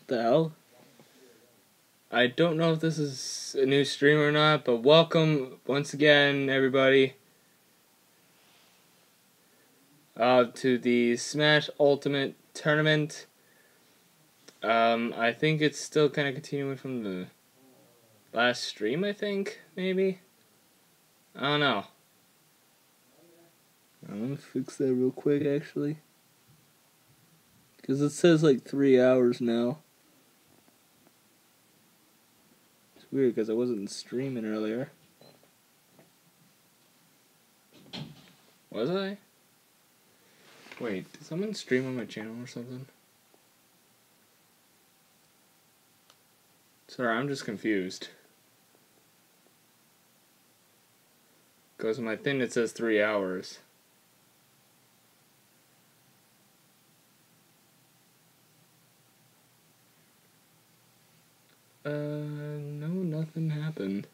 the hell? I don't know if this is a new stream or not, but welcome once again, everybody, to the Smash Ultimate Tournament. I think it's still kind of continuing from the last stream, I think, maybe? I don't know. I'm gonna fix that real quick, actually. Because it says like 3 hours now. It's weird because I wasn't streaming earlier. Was I? Wait, did someone stream on my channel or something? Sorry, I'm just confused. Because on my thing it says 3 hours. No, nothing happened.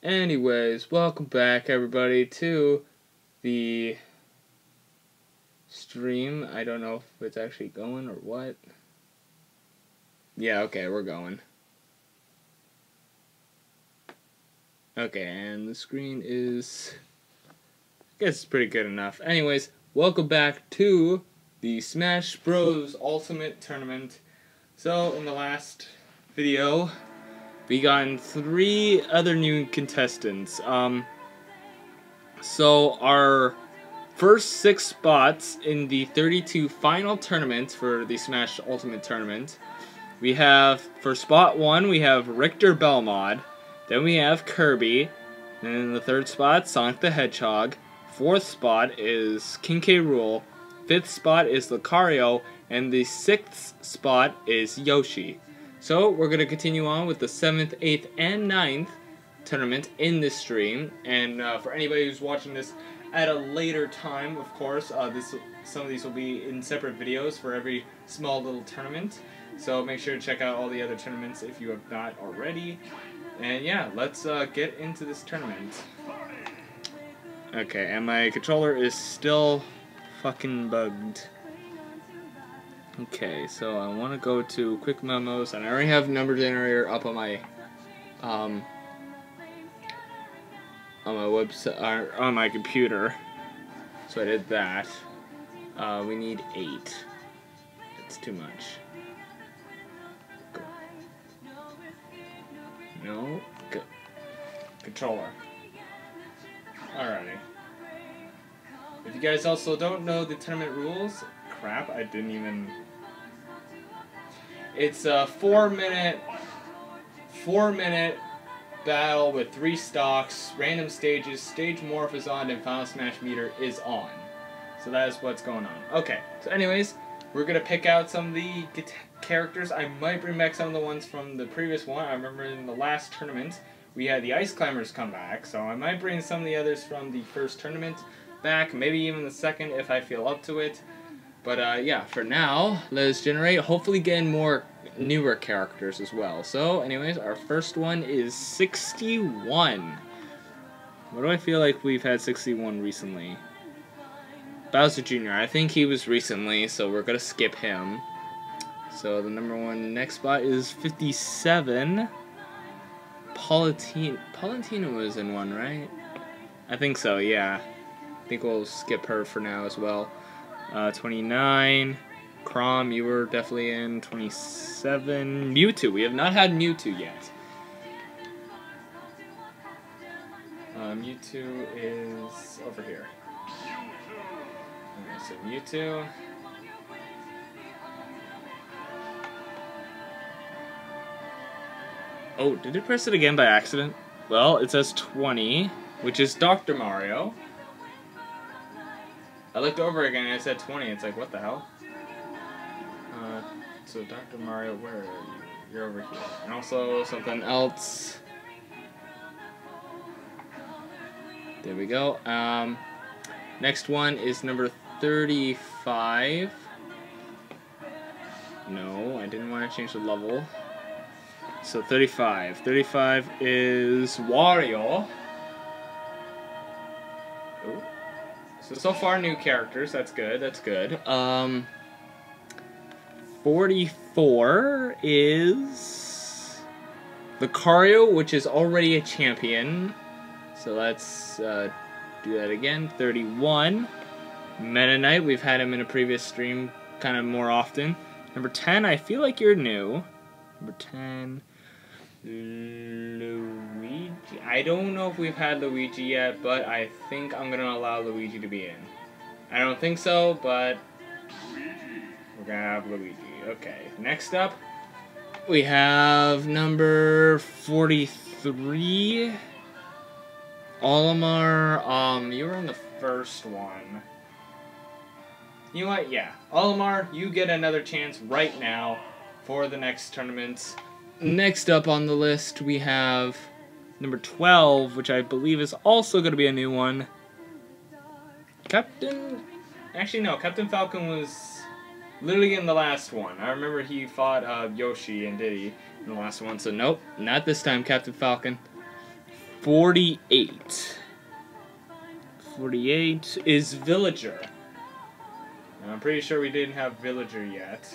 Anyways, welcome back everybody to the stream. I don't know if it's actually going or what. Yeah, okay, we're going. Okay, and the screen is, I guess it's pretty good enough. Anyways, welcome back to the Smash Bros. Ultimate Tournament. So, in the last video, we got 3 other new contestants. So our first 6 spots in the 32 final tournaments for the Smash Ultimate Tournament, we have, for spot 1, we have Richter Belmod, then we have Kirby, and in the 3rd spot, Sonic the Hedgehog, 4th spot is King K. Rool, 5th spot is Lucario, and the 6th spot is Yoshi. So we're going to continue on with the 7th, 8th, and 9th tournament in this stream, and for anybody who's watching this at a later time, of course, some of these will be in separate videos for every small little tournament. So make sure to check out all the other tournaments if you have not already. And yeah, let's get into this tournament. Okay, and my controller is still fucking bugged. Okay, so I want to go to quick memos, and I already have number generator up on my website, on my computer. So I did that. We need 8. It's too much. No. Good. Controller. Alrighty. If you guys also don't know the tournament rules, crap, I didn't even. It's a 4-minute battle with 3 stocks, random stages, stage morph is on, and final smash meter is on. So that is what's going on. Okay, so anyways, we're going to pick out some of the characters. I might bring back some of the ones from the previous one. I remember in the last tournament, we had the Ice Climbers come back, so I might bring some of the others from the first tournament back, maybe even the second if I feel up to it. But yeah, for now, let's generate, hopefully getting more newer characters as well. So anyways, our first one is 61. What do I feel like we've had 61 recently? Bowser Jr. I think he was recently, so we're gonna skip him. So the number 1 next spot is 57. Palutena was in one, right? I think so, yeah. I think we'll skip her for now as well. 29. Chrom, you were definitely in. 27. Mewtwo. We have not had Mewtwo yet. Mewtwo is over here. Alright, so Mewtwo. Oh, did it press it again by accident? Well, it says 20, which is Dr. Mario. I looked over again and it said 20. It's like, what the hell? So Dr. Mario, where are you? You're over here. And also something else. There we go. Next one is number 35. No, I didn't want to change the level. So 35. 35 is Wario. Oh. So far new characters. That's good. That's good. 44 is Lucario, which is already a champion. So let's do that again. 31. Meta Knight, we've had him in a previous stream kind of more often. Number 10, I feel like you're new. Number 10, Luigi. I don't know if we've had Luigi yet, but I think I'm going to allow Luigi to be in. I don't think so, but we're going to have Luigi. Okay, next up, we have number 43. Olimar, you were in the first one. You know what? Yeah. Olimar, you get another chance right now for the next tournament. Next up on the list, we have number 12, which I believe is also going to be a new one. Actually, no. Captain Falcon was literally in the last one. I remember he fought Yoshi and Diddy in the last one, so nope. Not this time, Captain Falcon. 48. 48 is Villager. Now, I'm pretty sure we didn't have Villager yet.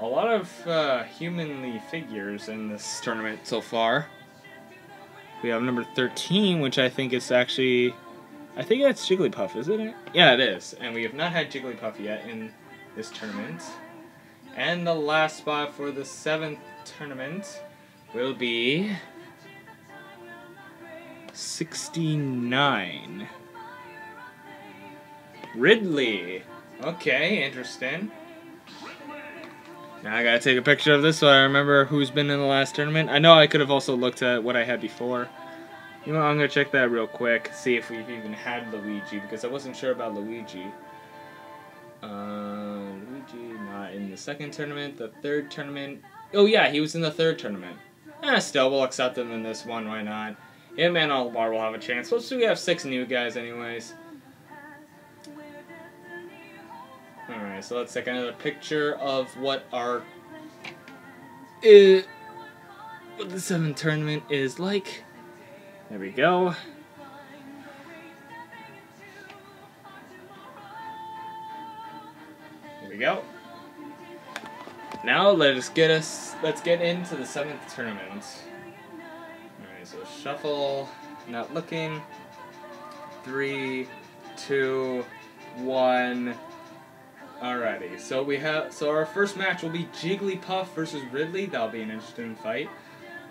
A lot of humanly figures in this tournament so far. We have number 13, which I think is actually... I think that's Jigglypuff, isn't it? Yeah, it is. And we have not had Jigglypuff yet in this tournament. And the last spot for the 7th tournament will be 69. Ridley. Okay, interesting. Now I gotta take a picture of this so I remember who's been in the last tournament. I know I could have also looked at what I had before. You know what, I'm gonna check that real quick, see if we've even had Luigi, because I wasn't sure about Luigi. Luigi, not in the 2nd tournament. The 3rd tournament. Oh yeah, he was in the 3rd tournament. Still, we'll accept him in this one, why not? Him and Olimar will have a chance. Let's see, we have 6 new guys anyways. Alright, so let's take another picture of what our... what the 7th tournament is like. There we go. There we go. Now let's get into the 7th tournament. Alright, so shuffle, not looking. 3, 2, 1. Alrighty, so our first match will be Jigglypuff versus Ridley. That'll be an interesting fight.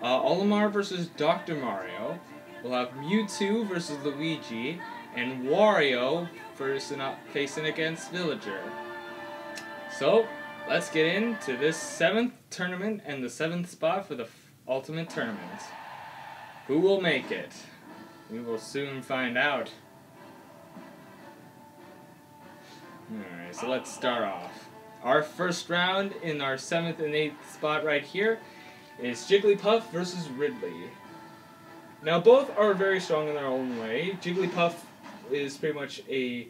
Olimar versus Dr. Mario. We'll have Mewtwo versus Luigi, and Wario facing against Villager. So, let's get into this 7th tournament and the 7th spot for the Ultimate Tournament. Who will make it? We will soon find out. Alright, so let's start off. Our first round in our 7th and 8th spot right here is Jigglypuff versus Ridley. Now, both are very strong in their own way. Jigglypuff is pretty much a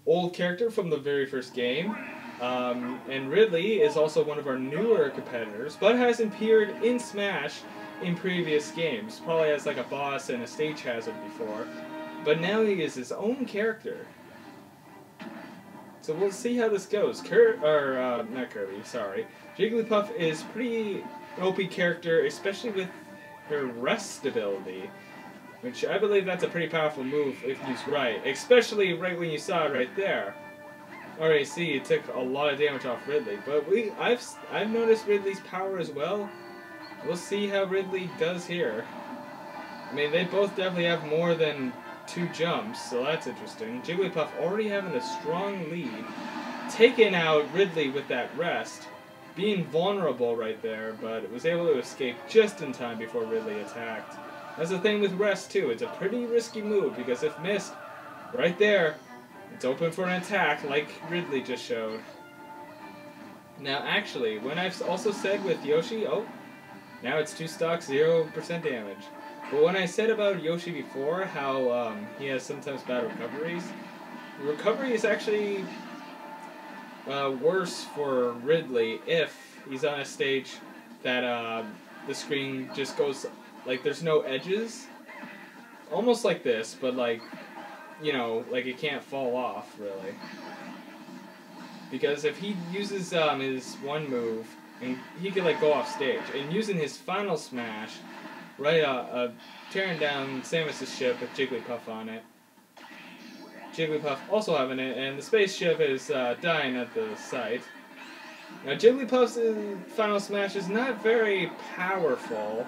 old character from the very first game. And Ridley is also one of our newer competitors, but has appeared in Smash in previous games. Probably as like a boss and a stage hazard before. But now he is his own character. So we'll see how this goes. Not Kirby, sorry. Jigglypuff is pretty OP character, especially with her rest ability, which I believe that's a pretty powerful move if used right, especially right when you saw it right there. Already see it took a lot of damage off Ridley, but I've noticed Ridley's power as well. We'll see how Ridley does here. I mean, they both definitely have more than 2 jumps, so that's interesting. Jigglypuff already having a strong lead, taking out Ridley with that rest. Being vulnerable right there, but it was able to escape just in time before Ridley attacked. That's the thing with rest too, it's a pretty risky move, because if missed, right there, it's open for an attack like Ridley just showed. Now actually, when I've also said with Yoshi, now it's 2 stocks, 0% damage. But when I said about Yoshi before, how he has sometimes bad recoveries, recovery is actually worse for Ridley if he's on a stage that the screen just goes like there's no edges. Almost like this, but like, you know, like it can't fall off, really. Because if he uses his one move, and he could like go off stage, and using his final smash, right, tearing down Samus's ship with Jigglypuff on it. Jigglypuff also having it, and the spaceship is dying at the site. Now Jigglypuff's final smash is not very powerful.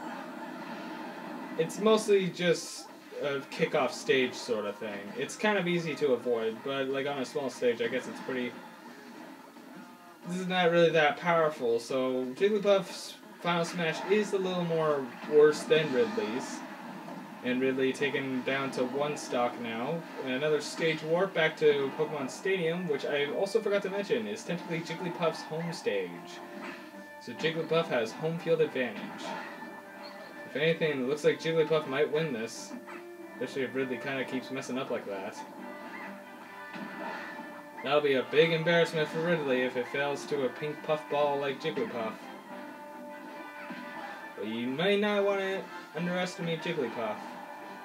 It's mostly just a kick-off stage sort of thing. It's kind of easy to avoid, but like on a small stage, I guess it's pretty... This is not really that powerful, so Jigglypuff's final smash is a little more worse than Ridley's. And Ridley taken down to 1 stock now. And another stage warp back to Pokemon Stadium, which I also forgot to mention is technically Jigglypuff's home stage. So Jigglypuff has home field advantage. If anything, it looks like Jigglypuff might win this. Especially if Ridley kind of keeps messing up like that. That'll be a big embarrassment for Ridley if it fails to a pink puffball like Jigglypuff. But you might not want to underestimate Jigglypuff.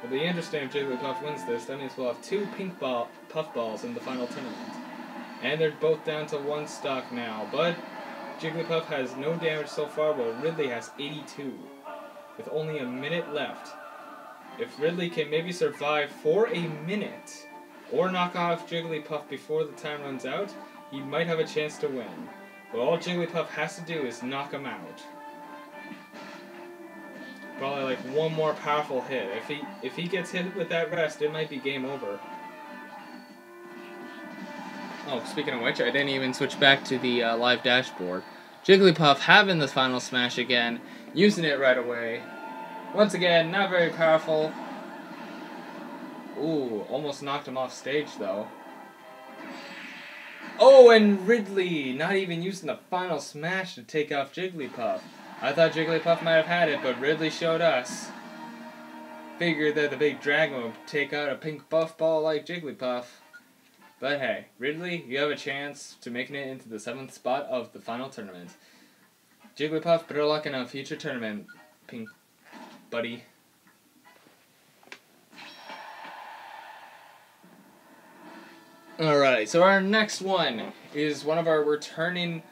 It'll be interesting if Jigglypuff wins this. That means we'll have 2 pink puffballs in the final tournament. And they're both down to 1 stock now. But Jigglypuff has no damage so far, while Ridley has 82. With only a minute left. If Ridley can maybe survive for a minute, or knock off Jigglypuff before the time runs out, he might have a chance to win. But all Jigglypuff has to do is knock him out. Probably like 1 more powerful hit. If he gets hit with that rest, it might be game over. Oh, speaking of which, I didn't even switch back to the live dashboard. Jigglypuff having the final smash again, using it right away. Once again, not very powerful. Ooh, almost knocked him off stage though. Oh, and Ridley not even using the final smash to take off Jigglypuff. I thought Jigglypuff might have had it, but Ridley showed us. Figured that the big dragon would take out a pink puffball like Jigglypuff. But hey, Ridley, you have a chance to making it into the 7th spot of the final tournament. Jigglypuff, better luck in a future tournament, pink buddy. Alright, so our next one is one of our returning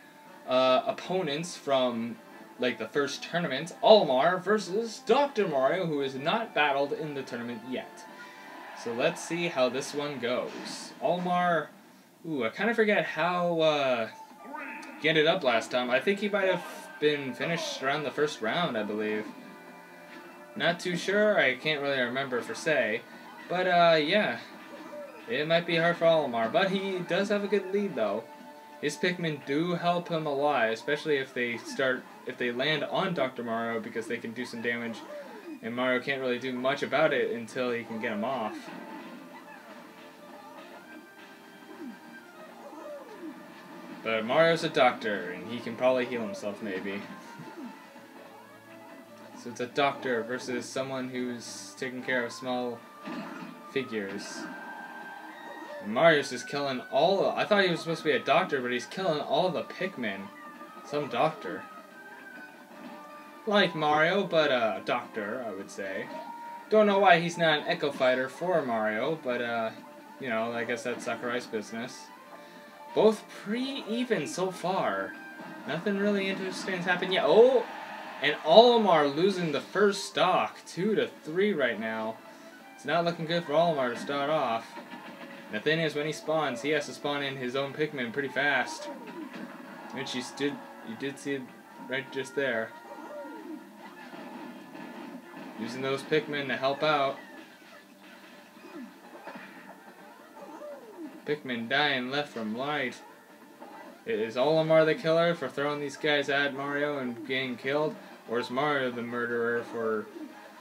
opponents from like the first tournament, Olimar versus Dr. Mario, who is not battled in the tournament yet. So let's see how this one goes. Olimar, ooh, I kind of forget how he ended up last time. I think he might have been finished around the first round, I believe. Not too sure, I can't really remember for say. But yeah, it might be hard for Olimar, but he does have a good lead though. His Pikmin do help him a lot, especially if they land on Dr. Mario, because they can do some damage, and Mario can't really do much about it until he can get him off. But Mario's a doctor, and he can probably heal himself, maybe. So it's a doctor versus someone who's taking care of small figures. And Mario's just killing I thought he was supposed to be a doctor, but he's killing all the Pikmin. Some doctor. Like Mario, but a doctor, I would say. Don't know why he's not an Echo Fighter for Mario, but you know, I guess that's Sakurai's business. Both pretty even so far. Nothing really interesting has happened yet. Oh! And Olimar losing the first stock. 2-3 right now. It's not looking good for Olimar to start off. And the thing is, when he spawns, he has to spawn in his own Pikmin pretty fast. Which you did see it right just there. Using those Pikmin to help out. Pikmin dying left from right. Is Olimar the killer for throwing these guys at Mario and getting killed? Or is Mario the murderer for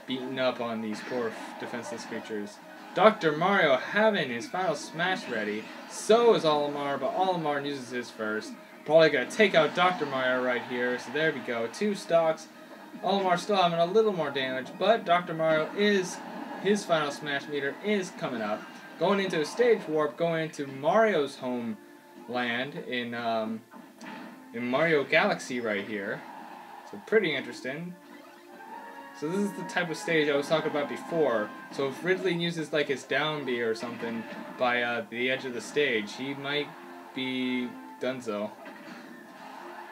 beating up on these poor defenseless creatures? Dr. Mario having his final smash ready. So is Olimar, but Olimar uses his first. Probably gonna take out Dr. Mario right here. So there we go. 2 stocks. Olimar still having a little more damage, but Dr. Mario his final smash meter is coming up. Going into a stage warp, going into Mario's home land in Mario Galaxy right here. So pretty interesting. So this is the type of stage I was talking about before. So if Ridley uses like his down B or something by the edge of the stage, he might be donezo.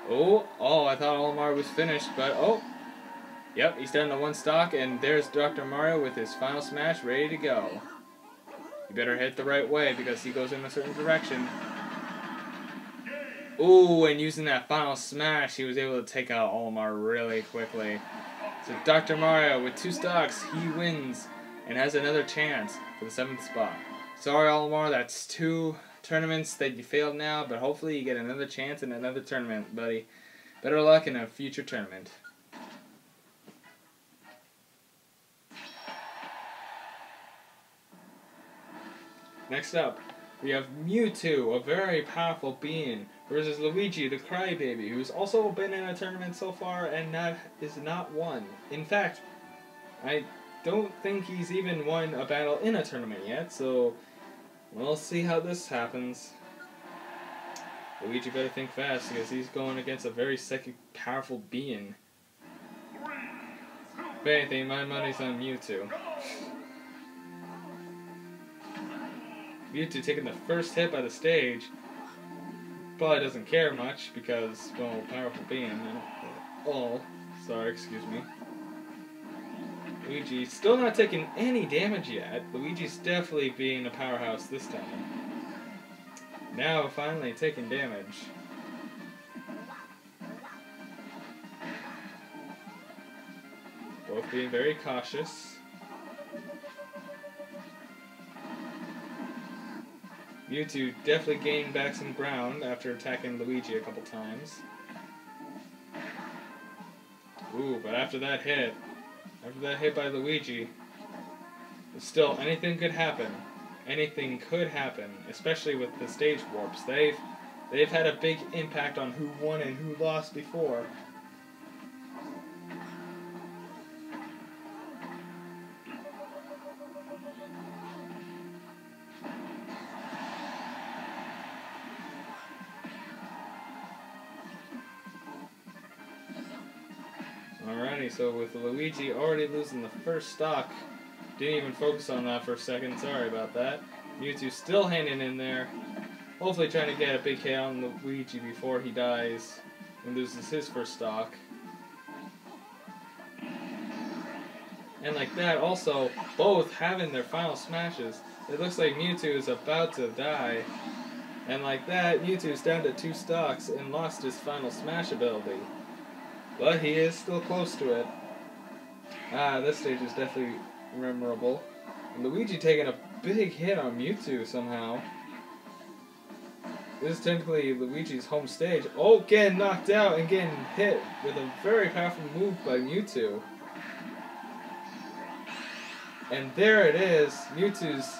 Oh, I thought Olimar was finished, but oh. Yep, he's down to one stock, and there's Dr. Mario with his final smash ready to go. You better hit the right way because he goes in a certain direction. Ooh, and using that final smash, he was able to take out Olimar really quickly. So Dr. Mario, with 2 stocks, he wins and has another chance for the 7th spot. Sorry, Olimar, that's 2 tournaments that you failed now, but hopefully you get another chance in another tournament, buddy. Better luck in a future tournament. Next up, we have Mewtwo, a very powerful being, versus Luigi, the crybaby, who's also been in a tournament so far and is not won. In fact, I don't think he's even won a battle in a tournament yet, so we'll see how this happens. Luigi better think fast because he's going against a very psychic, powerful being. If anything, my money's on Mewtwo. Mewtwo taking the first hit by the stage probably doesn't care much because, well, powerful being. Sorry, excuse me. Luigi still not taking any damage yet. Luigi's definitely being a powerhouse this time. Now finally taking damage. Both being very cautious. Mewtwo definitely gained back some ground after attacking Luigi a couple times. Ooh, but after that hit by Luigi, still anything could happen. Anything could happen, especially with the stage warps. They've had a big impact on who won and who lost before. Alrighty, so with Luigi already losing the first stock, didn't even focus on that for a second, sorry about that. Mewtwo still hanging in there, hopefully trying to get a big hit on Luigi before he dies and loses his first stock. And like that, also, both having their final smashes, it looks like Mewtwo is about to die. And like that, Mewtwo's down to 2 stocks and lost his final smash ability. But he is still close to it. This stage is definitely memorable. And Luigi taking a big hit on Mewtwo somehow. This is technically Luigi's home stage. Oh, getting knocked out and getting hit with a very powerful move by Mewtwo. And there it is, Mewtwo's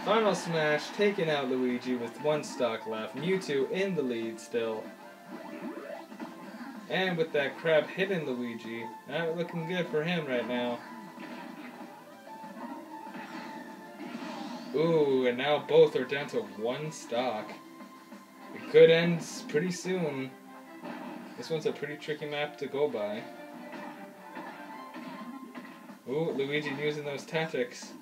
final smash taking out Luigi with 1 stock left. Mewtwo in the lead still. And with that crab hitting Luigi, not looking good for him right now. Ooh, and now both are down to 1 stock. It could end pretty soon. This one's a pretty tricky map to go by. Ooh, Luigi using those tactics.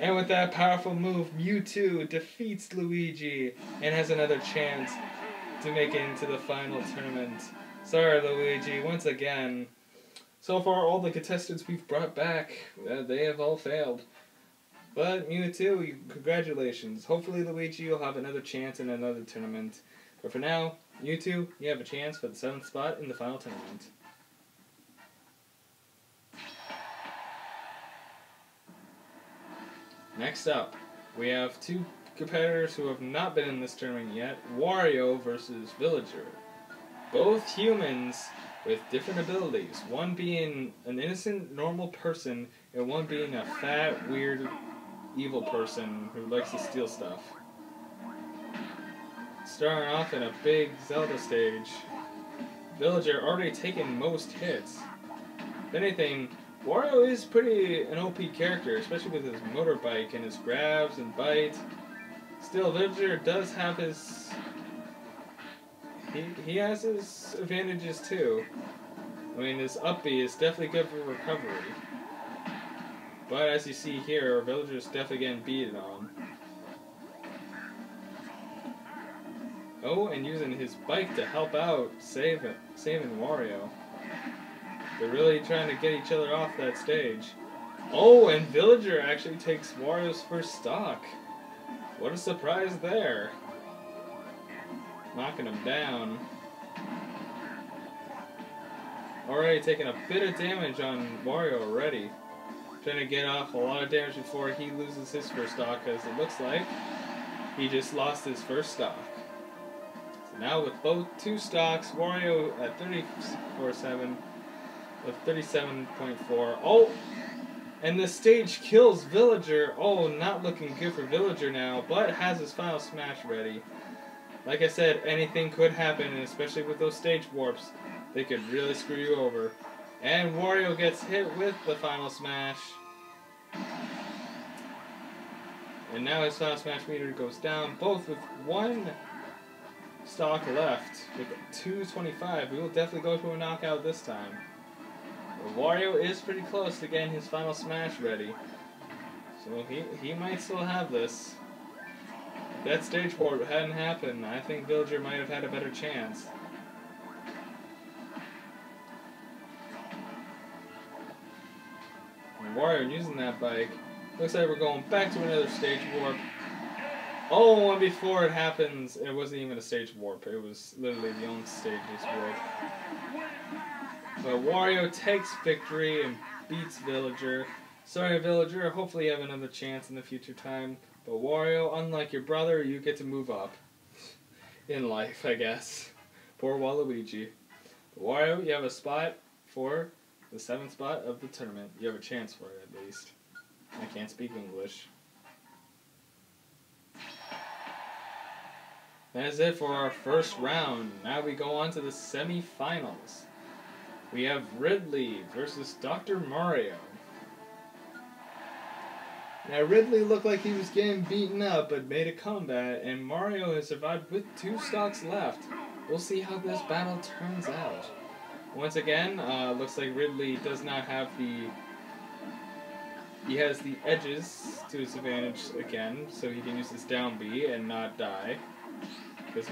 And with that powerful move, Mewtwo defeats Luigi and has another chance to make it into the final tournament. Sorry, Luigi, once again. So far, all the contestants we've brought back, they have all failed. But Mewtwo, congratulations. Hopefully, Luigi, you'll have another chance in another tournament. But for now, Mewtwo, you have a chance for the 7th spot in the final tournament. Next up, we have 2 competitors who have not been in this tournament yet, Wario versus Villager. Both humans with different abilities, one being an innocent, normal person, and one being a fat, weird, evil person who likes to steal stuff. Starting off in a big Zelda stage, Villager already taken most hits. If anything, Wario is pretty an OP character, especially with his motorbike and his grabs and bites. Still, Villager does have his he has his advantages too. I mean, his up B is definitely good for recovery. But as you see here, our villager's definitely getting beaten on. Oh, and using his bike to help out, saving Wario. They're really trying to get each other off that stage. Oh, and Villager actually takes Wario's first stock. What a surprise there. Knocking him down. Already taking a bit of damage on Wario already. Trying to get off a lot of damage before he loses his first stock, because it looks like he just lost his first stock. So now with both two stocks, Wario at 34.7 with 37.4. Oh! And the stage kills Villager. Oh, not looking good for Villager now, but has his final smash ready. Like I said, anything could happen, and especially with those stage warps, they could really screw you over. And Wario gets hit with the final smash. And now his final smash meter goes down, both with one stock left. With 225, we will definitely go to a knockout this time. But Wario is pretty close to getting his final smash ready. So he might still have this. If that stage warp hadn't happened, I think Villager might have had a better chance. And Wario using that bike. Looks like we're going back to another stage warp. Oh, and before it happens, it wasn't even a stage warp. It was literally the only stage's warp. But Wario takes victory and beats Villager. Sorry, Villager. Hopefully you have another chance in the future time. But Wario, unlike your brother, you get to move up. In life, I guess. Poor Waluigi. But Wario, you have a spot for the 7th spot of the tournament. You have a chance for it, at least. I can't speak English. That is it for our first round. Now we go on to the semi-finals. We have Ridley versus Dr. Mario. Now Ridley looked like he was getting beaten up, but made a comeback, and Mario has survived with 2 stocks left. We'll see how this battle turns out. Once again, looks like Ridley does not have the... He has the edges to his advantage again, so he can use his down B and not die. Because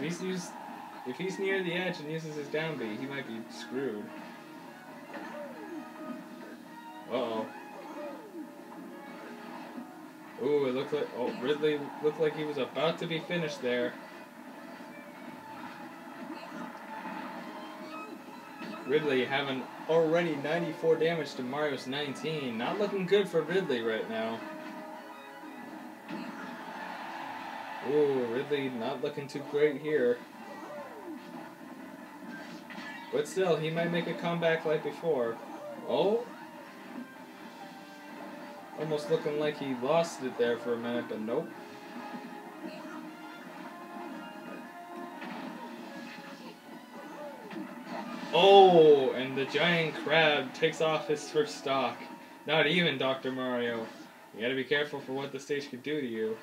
if he's near the edge and uses his down B, he might be screwed. Uh-oh. Ooh, it looked like... Oh, Ridley looked like he was about to be finished there. Ridley having already 94 damage to Mario's 19. Not looking good for Ridley right now. Ooh, Ridley not looking too great here. But still, he might make a comeback like before. Oh! Almost looking like he lost it there for a minute, but nope. Oh, and the giant crab takes off his first stock. Not even Dr. Mario. You gotta be careful for what the stage could do to you.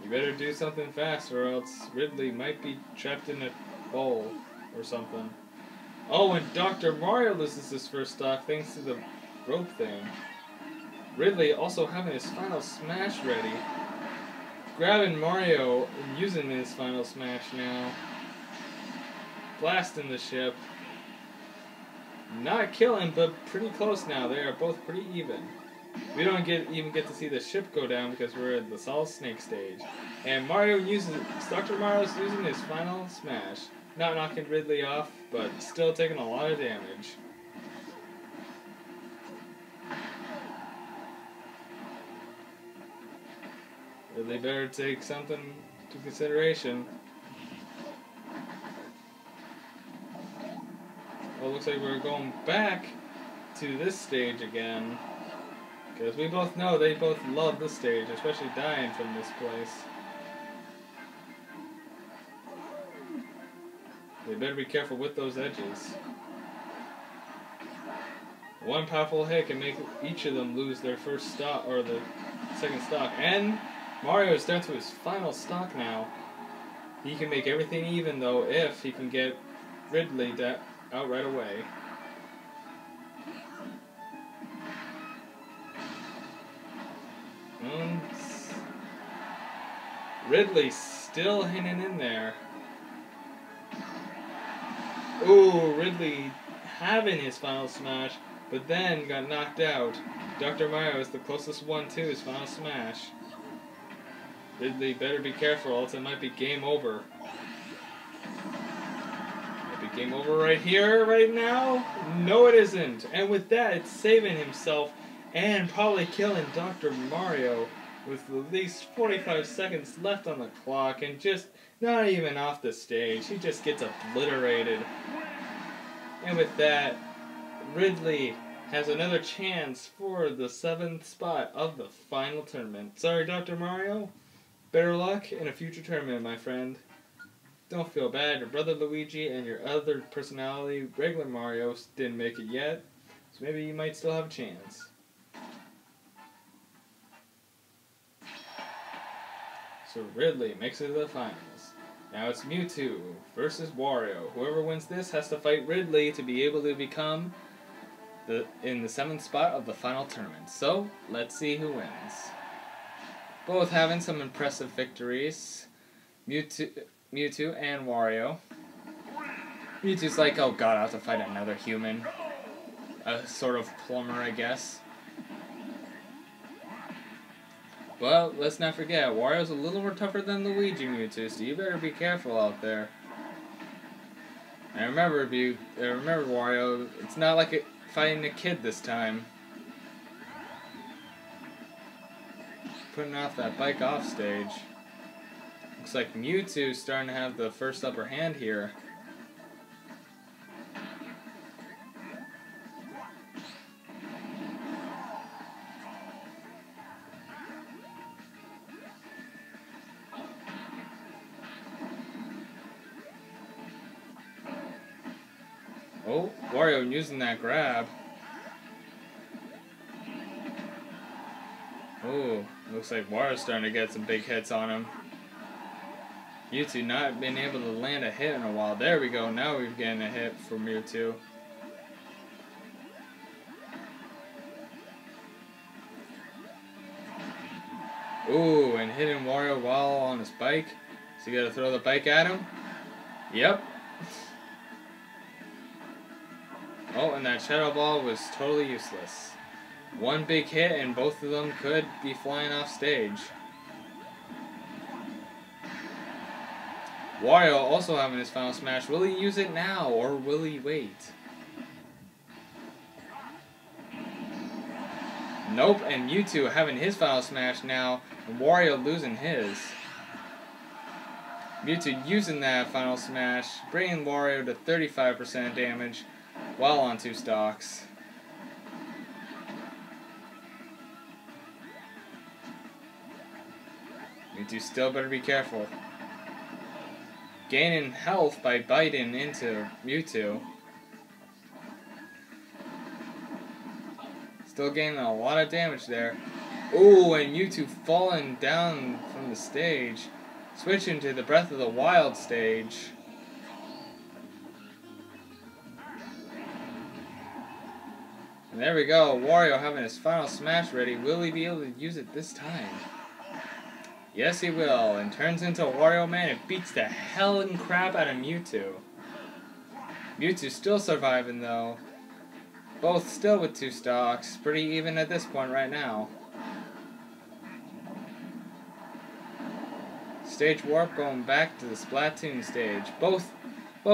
You better do something fast or else Ridley might be trapped in a bowl or something. Oh, and Dr. Mario loses his first stock thanks to the rope thing. Ridley also having his final smash ready. Grabbing Mario and using his final smash now. Blasting the ship. Not killing, but pretty close now. They are both pretty even. We don't even get to see the ship go down because we're at the Solid Snake stage. And Dr. Mario's using his final smash. Not knocking Ridley off, but still taking a lot of damage. Ridley better take something to consideration. Well, looks like we're going back to this stage again. Because we both know they both love this stage, especially dying from this place. They better be careful with those edges. One powerful hit can make each of them lose their first stock, or the second stock. And Mario is down to his final stock now. He can make everything even, though, if he can get Ridley out right away. Ridley still hanging in there. Ooh, Ridley having his final smash, but then got knocked out. Dr. Mario is the closest one to his final smash. Ridley better be careful, else it might be game over. Might be game over right here, right now? No, it isn't. And with that, it's saving himself and probably killing Dr. Mario with at least 45 seconds left on the clock and just not even off the stage. He just gets obliterated. And with that, Ridley has another chance for the 7th spot of the final tournament. Sorry, Dr. Mario. Better luck in a future tournament, my friend. Don't feel bad. Your brother Luigi and your other personality, regular Mario, didn't make it yet. So maybe you might still have a chance. So Ridley makes it to the finals. Now it's Mewtwo versus Wario. Whoever wins this has to fight Ridley to be able to become in the 7th spot of the final tournament. So, let's see who wins. Both having some impressive victories. Mewtwo and Wario. Mewtwo's like, oh god, I have to fight another human. A sort of plumber, I guess. Well, let's not forget, Wario's a little more tougher than Luigi Mewtwo, so you better be careful out there. And remember, Wario, it's not like fighting a kid this time. Putting off that bike off stage. Looks like Mewtwo's starting to have the first upper hand here. Oh, Wario using that grab. Oh, looks like Wario's starting to get some big hits on him. Mewtwo not been able to land a hit in a while. There we go, now we're getting a hit for Mewtwo. Ooh, and hitting Wario while on his bike. So you gotta throw the bike at him? Yep. Oh, and that Shadow Ball was totally useless. One big hit and both of them could be flying off stage. Wario also having his final smash. Will he use it now or will he wait? Nope, and Mewtwo having his final smash now and Wario losing his. Mewtwo using that final smash, bringing Wario to 35% damage while on 2 stocks. Mewtwo still better be careful. Gaining health by biting into Mewtwo. Still gaining a lot of damage there. Ooh, and Mewtwo falling down from the stage. Switching to the Breath of the Wild stage. And there we go, Wario having his final smash ready. Will he be able to use it this time? Yes, he will, and turns into Wario Man and beats the hell and crap out of Mewtwo. Mewtwo still surviving though. Both still with 2 stocks. Pretty even at this point right now. Stage warp going back to the Splatoon stage. Both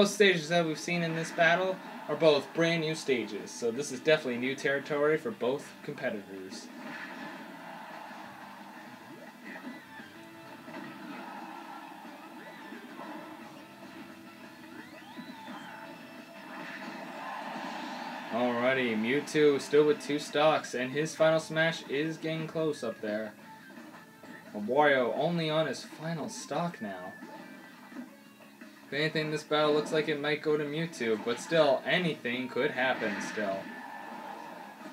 stages that we've seen in this battle are both brand new stages, so this is definitely new territory for both competitors. Alrighty, Mewtwo still with 2 stocks, and his final smash is getting close up there. Wario only on his final stock now. If anything, this battle looks like it might go to Mewtwo, but still, anything could happen still.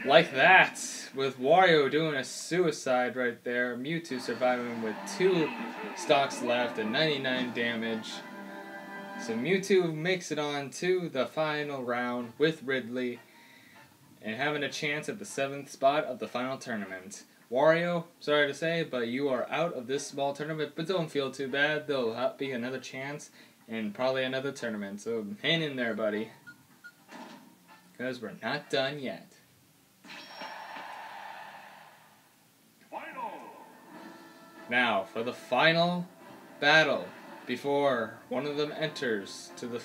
Like that, with Wario doing a suicide right there, Mewtwo surviving with 2 stocks left and 99 damage. So Mewtwo makes it on to the final round with Ridley and having a chance at the 7th spot of the final tournament. Wario, sorry to say, but you are out of this small tournament, but don't feel too bad. There'll be another chance and probably another tournament, so hang in there, buddy. Because we're not done yet. Now, for the final battle, before one of them enters to the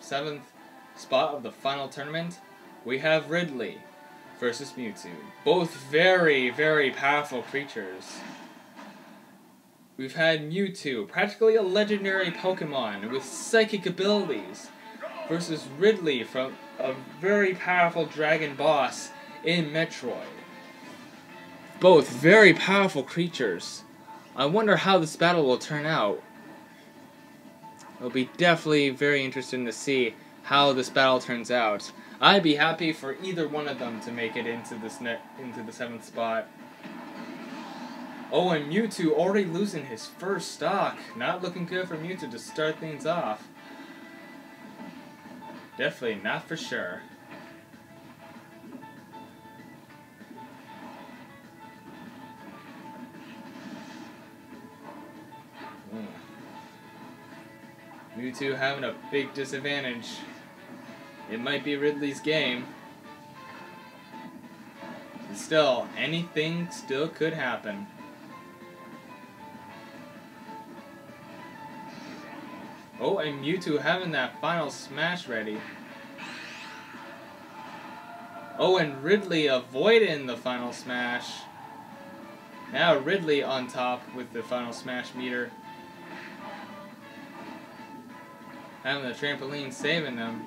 7th spot of the final tournament, we have Ridley versus Mewtwo. Both very, very powerful creatures. We've had Mewtwo, practically a legendary Pokemon with psychic abilities, versus Ridley from a very powerful dragon boss in Metroid. Both very powerful creatures. I wonder how this battle will turn out. It'll be definitely very interesting to see how this battle turns out. I'd be happy for either one of them to make it into the 7th spot. Oh, and Mewtwo already losing his first stock. Not looking good for Mewtwo to start things off. Definitely not for sure. Mewtwo having a big disadvantage. It might be Ridley's game. But still, anything still could happen. Oh, and Mewtwo having that final smash ready. Oh, and Ridley avoiding the final smash. Now Ridley on top with the final smash meter. Having the trampoline saving them.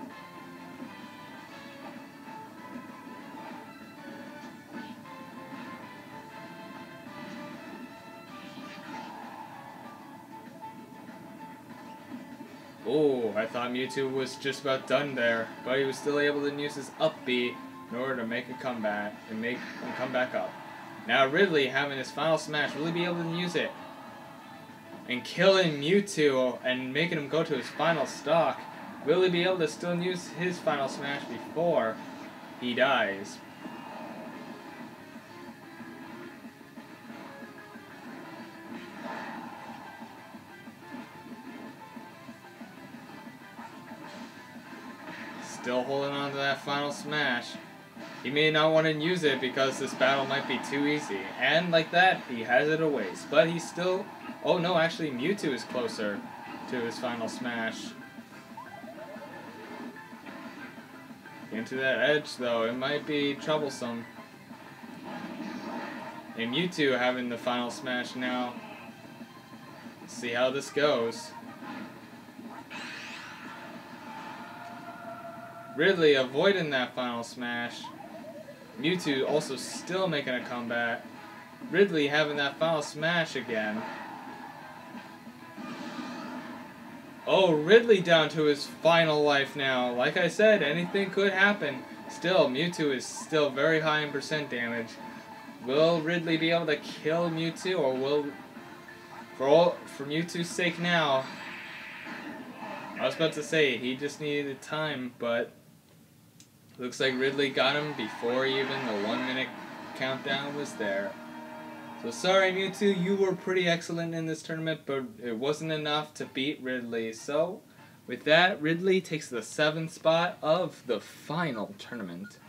Oh, I thought Mewtwo was just about done there, but he was still able to use his up B in order to make a comeback and come back up. Now Ridley having his final smash, really be able to use it and killing Mewtwo and making him go to his final stock. Will he be able to still use his final smash before he dies? Still holding on to that final smash. He may not want to use it because this battle might be too easy. And like that, he has it a waste. But he's still... Oh no, actually Mewtwo is closer to his final smash. Into that edge though, it might be troublesome. And Mewtwo having the final smash now. Let's see how this goes. Ridley avoiding that final smash. Mewtwo also still making a comeback. Ridley having that final smash again. Oh, Ridley down to his final life now. Like I said, anything could happen. Still, Mewtwo is still very high in percent damage. Will Ridley be able to kill Mewtwo, or will... For Mewtwo's sake now... I was about to say, he just needed time, but... Looks like Ridley got him before even the 1 minute countdown was there. So sorry Mewtwo, you were pretty excellent in this tournament, but it wasn't enough to beat Ridley. So with that, Ridley takes the 7th spot of the final tournament.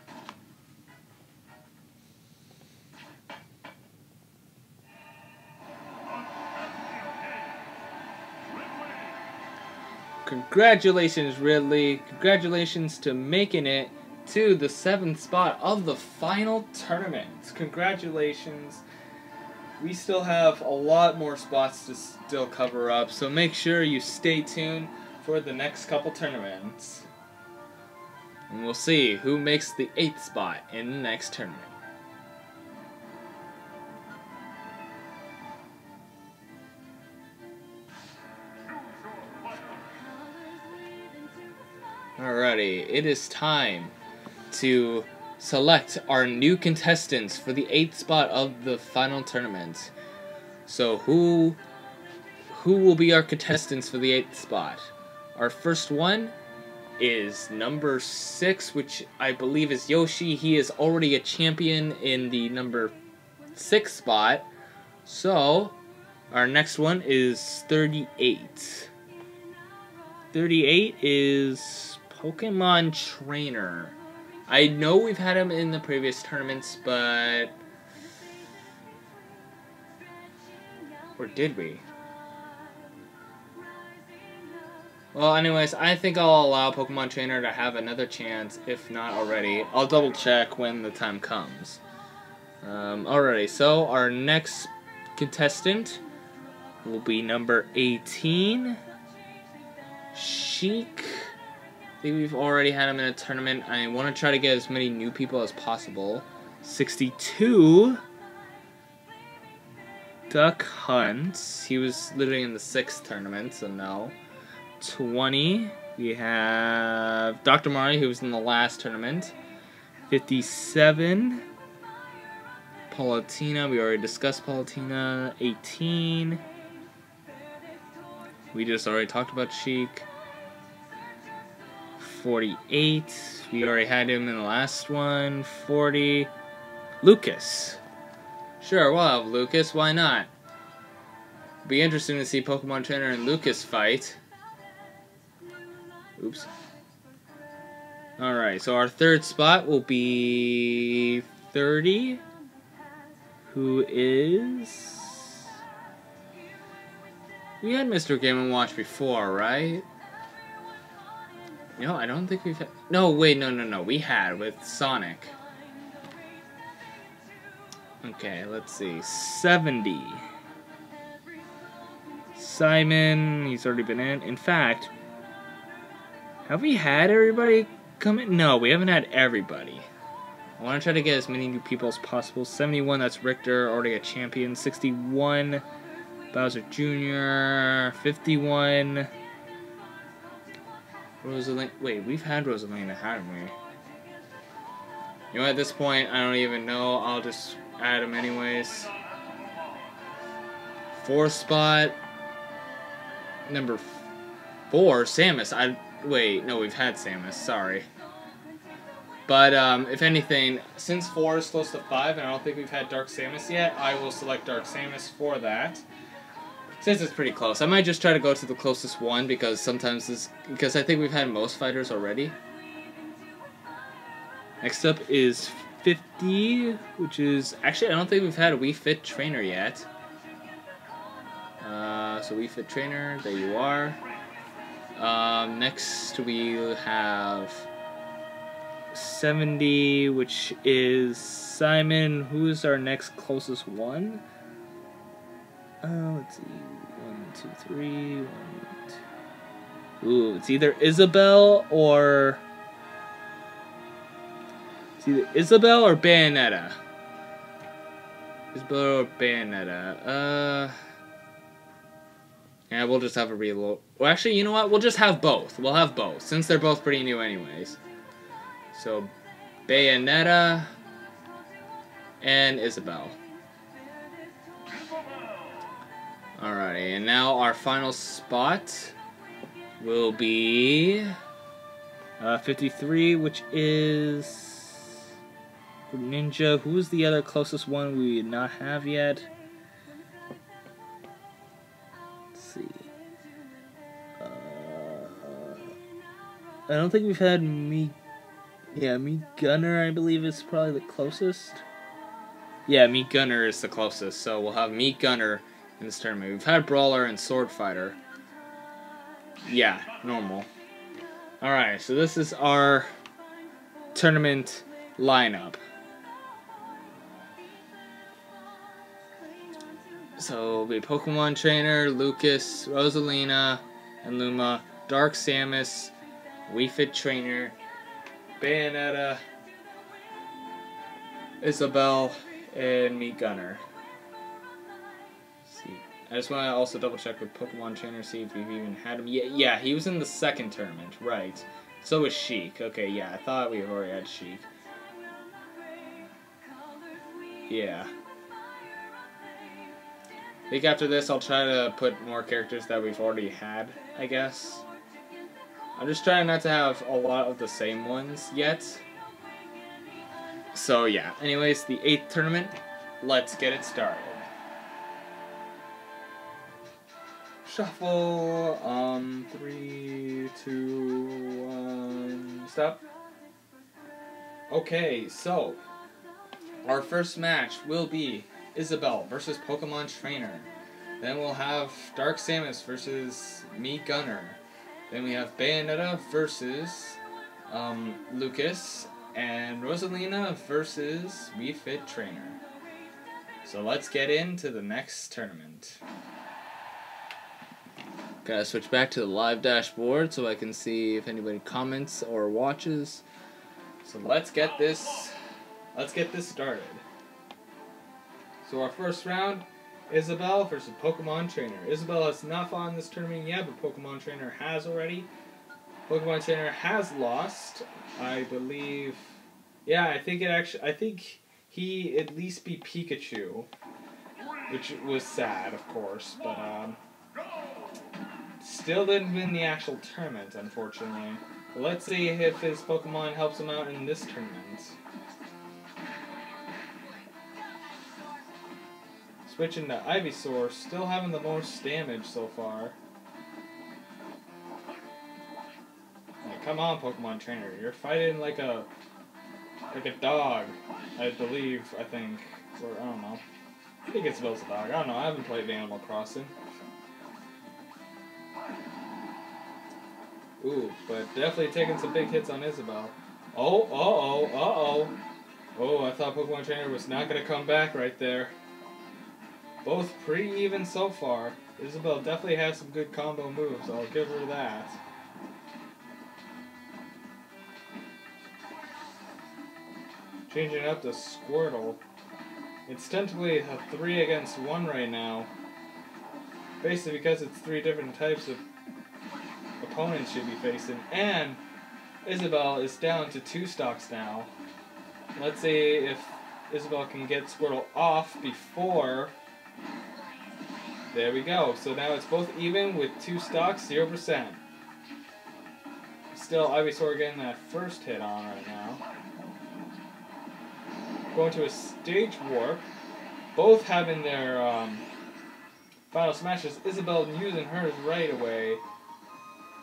Congratulations Ridley, congratulations to making it to the 7th spot of the final tournament. Congratulations. We still have a lot more spots to still cover up, so make sure you stay tuned for the next couple tournaments. And we'll see who makes the 8th spot in the next tournament. Alrighty, it is time to select our new contestants for the 8th spot of the final tournament. So who will be our contestants for the 8th spot? Our first one is number 6, which I believe is Yoshi. He is already a champion in the number 6 spot. So our next one is 38. 38 is Pokemon Trainer. I know we've had him in the previous tournaments, but... Or did we? Well, anyways, I think I'll allow Pokemon Trainer to have another chance, if not already. I'll double check when the time comes. Alrighty, so our next contestant will be number 18. Sheik. I think we've already had him in a tournament. I want to try to get as many new people as possible. 62. Duck Hunt. He was literally in the 6th tournament, so no. 20. We have Dr. Mario, who was in the last tournament. 57. Palutena. We already discussed Palutena. 18. We just already talked about Sheik. 48. We already had him in the last one. 40. Lucas. Sure, we'll have Lucas. Why not? Be interesting to see Pokemon Trainer and Lucas fight. Oops. Alright, so our 3rd spot will be 30. Who is... We had Mr. Game & Watch before, right? No, I don't think we've had... No, wait, no. We had with Sonic. Okay, let's see. 70. Simon, he's already been in. In fact, have we had everybody come in? No, we haven't had everybody. I want to try to get as many new people as possible. 71, that's Richter, already a champion. 61, Bowser Jr. 51... Rosalina. Wait, we've had Rosalina, haven't we? You know, at this point, I don't even know. I'll just add him anyways. 4th spot. Number 4, Samus. Wait, no, we've had Samus. Sorry. But, if anything, since 4 is close to 5, and I don't think we've had Dark Samus yet, I will select Dark Samus for that. Since it's pretty close, I might just try to go to the closest one because sometimes because I think we've had most fighters already. Next up is 50, which is actually I don't think we've had a Wii Fit Trainer yet. So Wii Fit Trainer, there you are. Next we have 70, which is Simon. Who's our next closest one? Let's see. 1, 2, 3. 1, 2. Ooh, it's either Isabelle or... It's either Isabelle or Bayonetta. Isabelle or Bayonetta. Yeah, we'll just have a reload. Well, actually, you know what? We'll just have both. We'll have both, since they're both pretty new anyways. So, Bayonetta and Isabelle. Alrighty, and now our final spot will be 53, which is Ninja. Who's the other closest one we did not have yet? Let's see. I don't think we've had me. Yeah, Meat Gunner, I believe, is probably the closest. Yeah, Meat Gunner is the closest, so we'll have Meat Gunner in this tournament. We've had Brawler and Sword Fighter. Yeah, normal. Alright, so this is our tournament lineup. So it'll be Pokemon Trainer, Lucas, Rosalina, and Luma, Dark Samus, Wii Fit Trainer, Bayonetta, Isabelle, and Meat Gunner. I just want to also double check with Pokemon Trainer, see if we've even had him. Yeah, he was in the 2nd tournament, right. So was Sheik. Okay, yeah, I thought we already had Sheik. yeah. I think after this I'll try to put more characters that we've already had, I guess. I'm just trying not to have a lot of the same ones yet. So yeah, anyways, the 8th tournament, let's get it started. Shuffle, 3, 2, 1, stop. Okay, so, our first match will be Isabelle versus Pokemon Trainer. Then we'll have Dark Samus versus Mii Gunner. Then we have Bayonetta versus Lucas. And Rosalina versus Wii Fit Trainer. So let's get into the next tournament. Gotta switch back to the live dashboard so I can see if anybody comments or watches. So let's get this started. So our first round, Isabelle versus Pokemon Trainer. Isabelle has not fought in this tournament yet, but Pokemon Trainer has already. Pokemon Trainer has lost, I believe. Yeah, I think he at least beat Pikachu, which was sad, of course, but still didn't win the actual tournament, unfortunately. But let's see if his Pokemon helps him out in this tournament. Switching to Ivysaur, still having the most damage so far. Come on, Pokemon Trainer. You're fighting like a dog, I think. Or, I don't know. I think it's Isabelle's a dog. I don't know. I haven't played Animal Crossing. Ooh, but definitely taking some big hits on Isabelle. Oh, I thought Pokemon Trainer was not going to come back right there. Both pretty even so far. Isabelle definitely has some good combo moves. I'll give her that. Changing up to Squirtle. It's technically a 3 against 1 right now. Basically because it's 3 different types of opponents she'll be facing. And Isabelle is down to 2 stocks now. Let's see if Isabelle can get Squirtle off before... There we go. So now it's both even with 2 stocks, 0%. Still Ivysaur getting that first hit on right now. Going to a Stage Warp. Both having their final smashes. Isabelle using hers right away.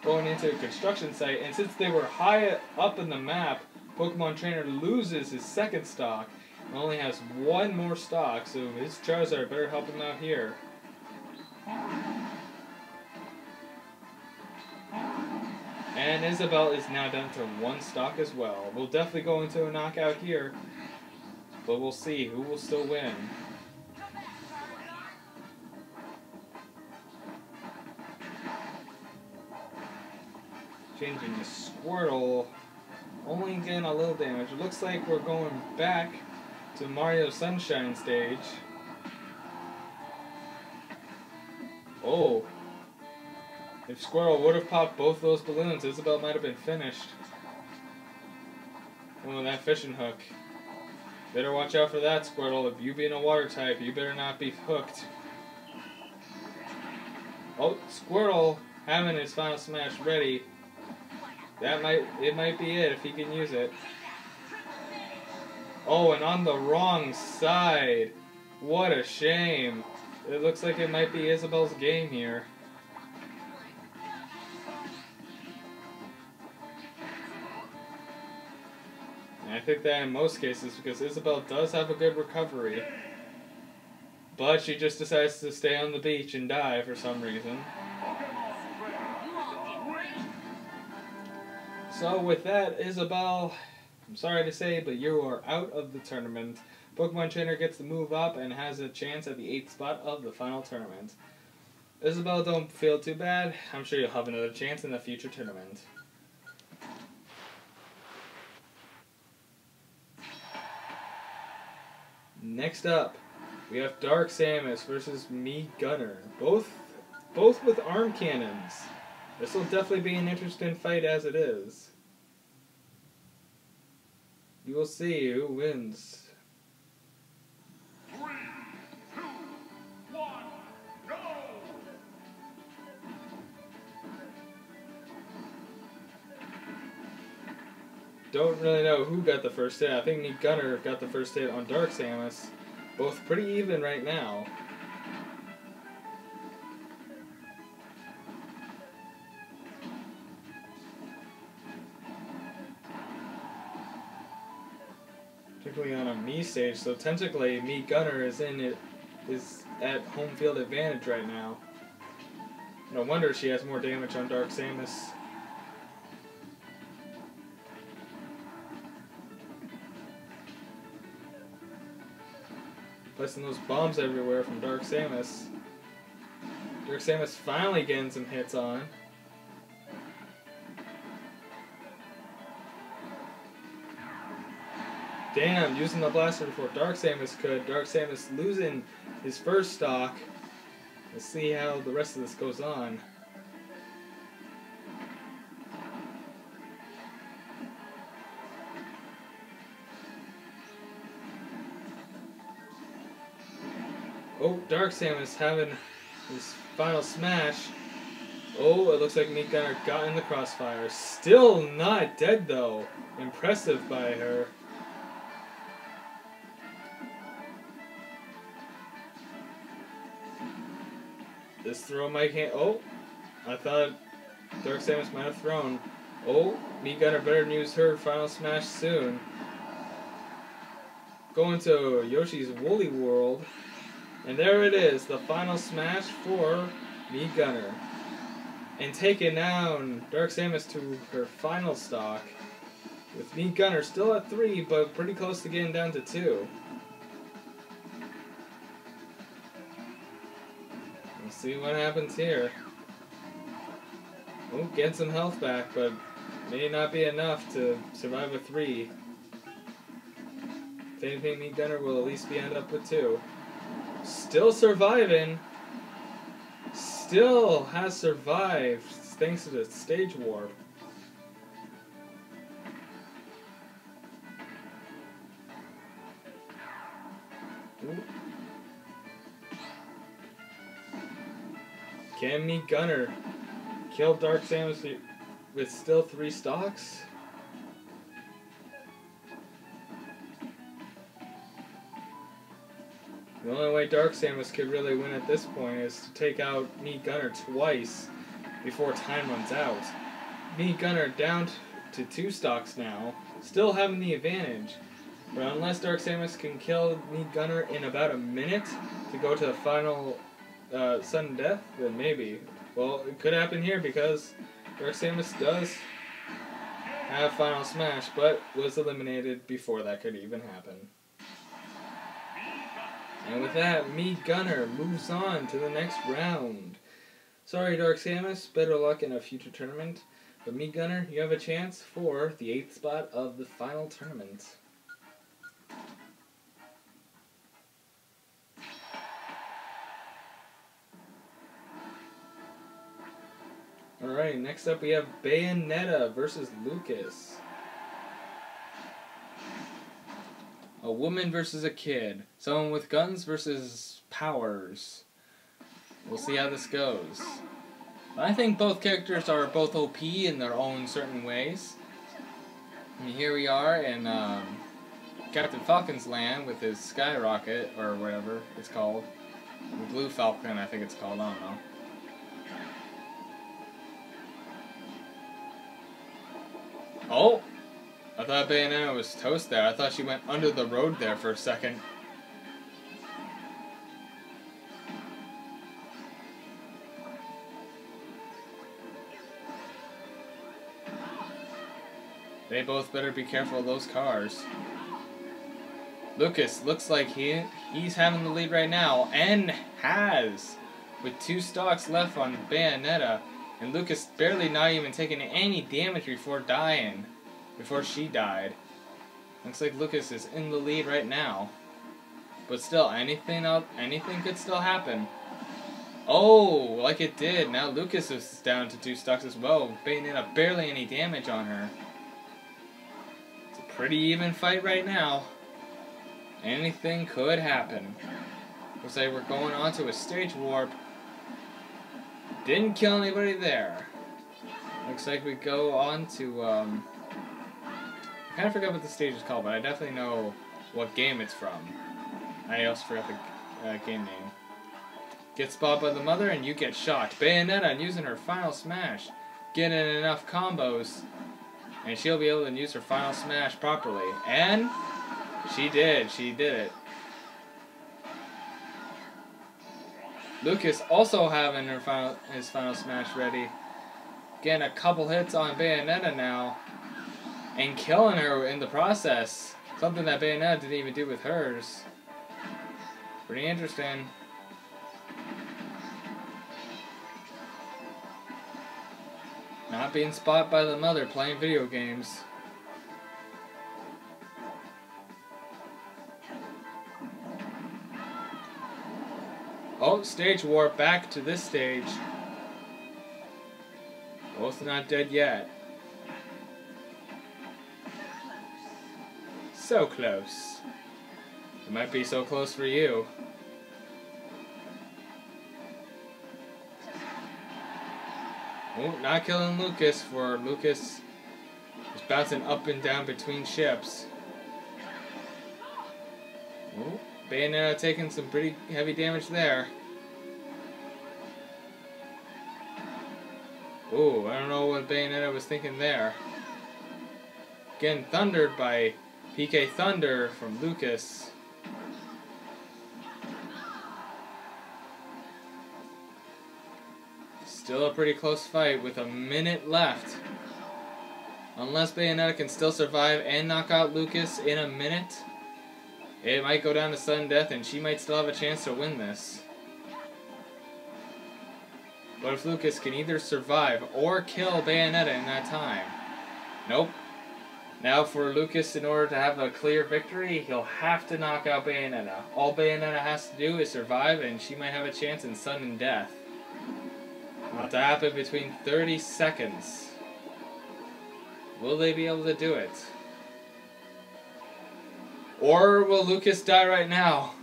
Going into a construction site. And since they were high up in the map, Pokemon Trainer loses his second stock. And only has 1 more stock. So his Charizard better help him out here. And Isabelle is now down to 1 stock as well. We'll definitely go into a knockout here. But we'll see who will still win. Changing to Squirtle. Only getting a little damage. It looks like we're going back to Mario Sunshine stage. Oh. If Squirtle would have popped both those balloons, Isabelle might have been finished. Oh, that fishing hook. Better watch out for that, Squirtle. If you being a water type, you better not be hooked. Oh, Squirtle having his final smash ready. It might be it if he can use it. Oh, and on the wrong side. What a shame. It looks like it might be Isabelle's game here. I think that in most cases, because Isabelle does have a good recovery. But she just decides to stay on the beach and die for some reason. So with that, Isabelle, I'm sorry to say, but you are out of the tournament. Pokemon Trainer gets to move up and has a chance at the 8th spot of the final tournament. Isabelle, don't feel too bad. I'm sure you'll have another chance in the future tournament. Next up, we have Dark Samus versus Mii Gunner. Both with arm cannons. This will definitely be an interesting fight as it is. You will see who wins. don't really know who got the first hit. I think Meat Gunner got the first hit on Dark Samus. Both pretty even right now. Particularly on a Mii stage, so technically Meat Gunner is at home field advantage right now. No wonder she has more damage on Dark Samus. Placing those bombs everywhere from Dark Samus. Dark Samus finally getting some hits on. Damn, using the blaster before Dark Samus could. Dark Samus losing his first stock. Let's see how the rest of this goes on. Oh, Dark Samus having his final smash. Oh, it looks like Meat Gunner got in the crossfire. Still not dead though. Impressive by her. This throw might can't. Oh, I thought Dark Samus might have thrown. Oh, Meat Gunner better use her final smash soon. Going to Yoshi's Woolly World. And there it is, the final smash for Meat Gunner. And taking down Dark Samus to her final stock. With Meat Gunner still at 3, but pretty close to getting down to 2. We'll see what happens here. Oh, getting some health back, but may not be enough to survive a 3. If anything, Meat Gunner will at least end up with 2. Still surviving. Still has survived thanks to the stage warp. Ooh. Can Meat Gunner kill Dark Samus with still 3 stocks? The only way Dark Samus could really win at this point is to take out Meat Gunner twice before time runs out. Meat Gunner down to 2 stocks now, still having the advantage. But unless Dark Samus can kill Meat Gunner in about a minute to go to the final sudden death, then maybe. Well, it could happen here because Dark Samus does have final smash, but was eliminated before that could even happen. And with that, Meat Gunner moves on to the next round. Sorry, Dark Samus, better luck in a future tournament. But Meat Gunner, you have a chance for the 8th spot of the final tournament. Alright, next up we have Bayonetta versus Lucas. A woman versus a kid. Someone with guns versus powers. We'll see how this goes. I think both characters are both OP in their own certain ways. I mean, here we are in Captain Falcon's land with his skyrocket, or whatever it's called. The Blue Falcon, I think it's called, I don't know. Oh! I thought Bayonetta was toast there. I thought she went under the road there for a second. They both better be careful of those cars. Lucas looks like he's having the lead right now, and has, with 2 stocks left on Bayonetta, and Lucas barely not even taking any damage before dying. Before she died. Looks like Lucas is in the lead right now. But still, anything could still happen. Oh, like it did. Now Lucas is down to 2 stocks as well. Bayonetta barely any damage on her. It's a pretty even fight right now. Anything could happen. Looks like we're going on to a stage warp. Didn't kill anybody there. Looks like we go on to, I kind of forget what the stage is called, but I definitely know what game it's from. I also forgot the game name. Get spotted by the mother and you get shot. Bayonetta using her final smash. Getting enough combos. And she'll be able to use her final smash properly. And she did. She did it. Lucas also having his final smash ready. Getting a couple hits on Bayonetta now. And killing her in the process. Something that Bayonetta didn't even do with hers. Pretty interesting. Not being spotted by the mother playing video games. Oh, stage warp back to this stage. Both not dead yet. So close. It might be so close for you. Oh, not killing Lucas, for Lucas is bouncing up and down between ships. Oh, Bayonetta taking some pretty heavy damage there. Oh, I don't know what Bayonetta was thinking there. Getting thundered by PK Thunder from Lucas. Still a pretty close fight with a minute left. Unless Bayonetta can still survive and knock out Lucas in a minute, it might go down to sudden death and she might still have a chance to win this. But if Lucas can either survive or kill Bayonetta in that time. Nope. Now for Lucas, in order to have a clear victory, he'll have to knock out Bayonetta. All Bayonetta has to do is survive and she might have a chance in sudden death. It'll have to happen between 30 seconds. Will they be able to do it? Or will Lucas die right now?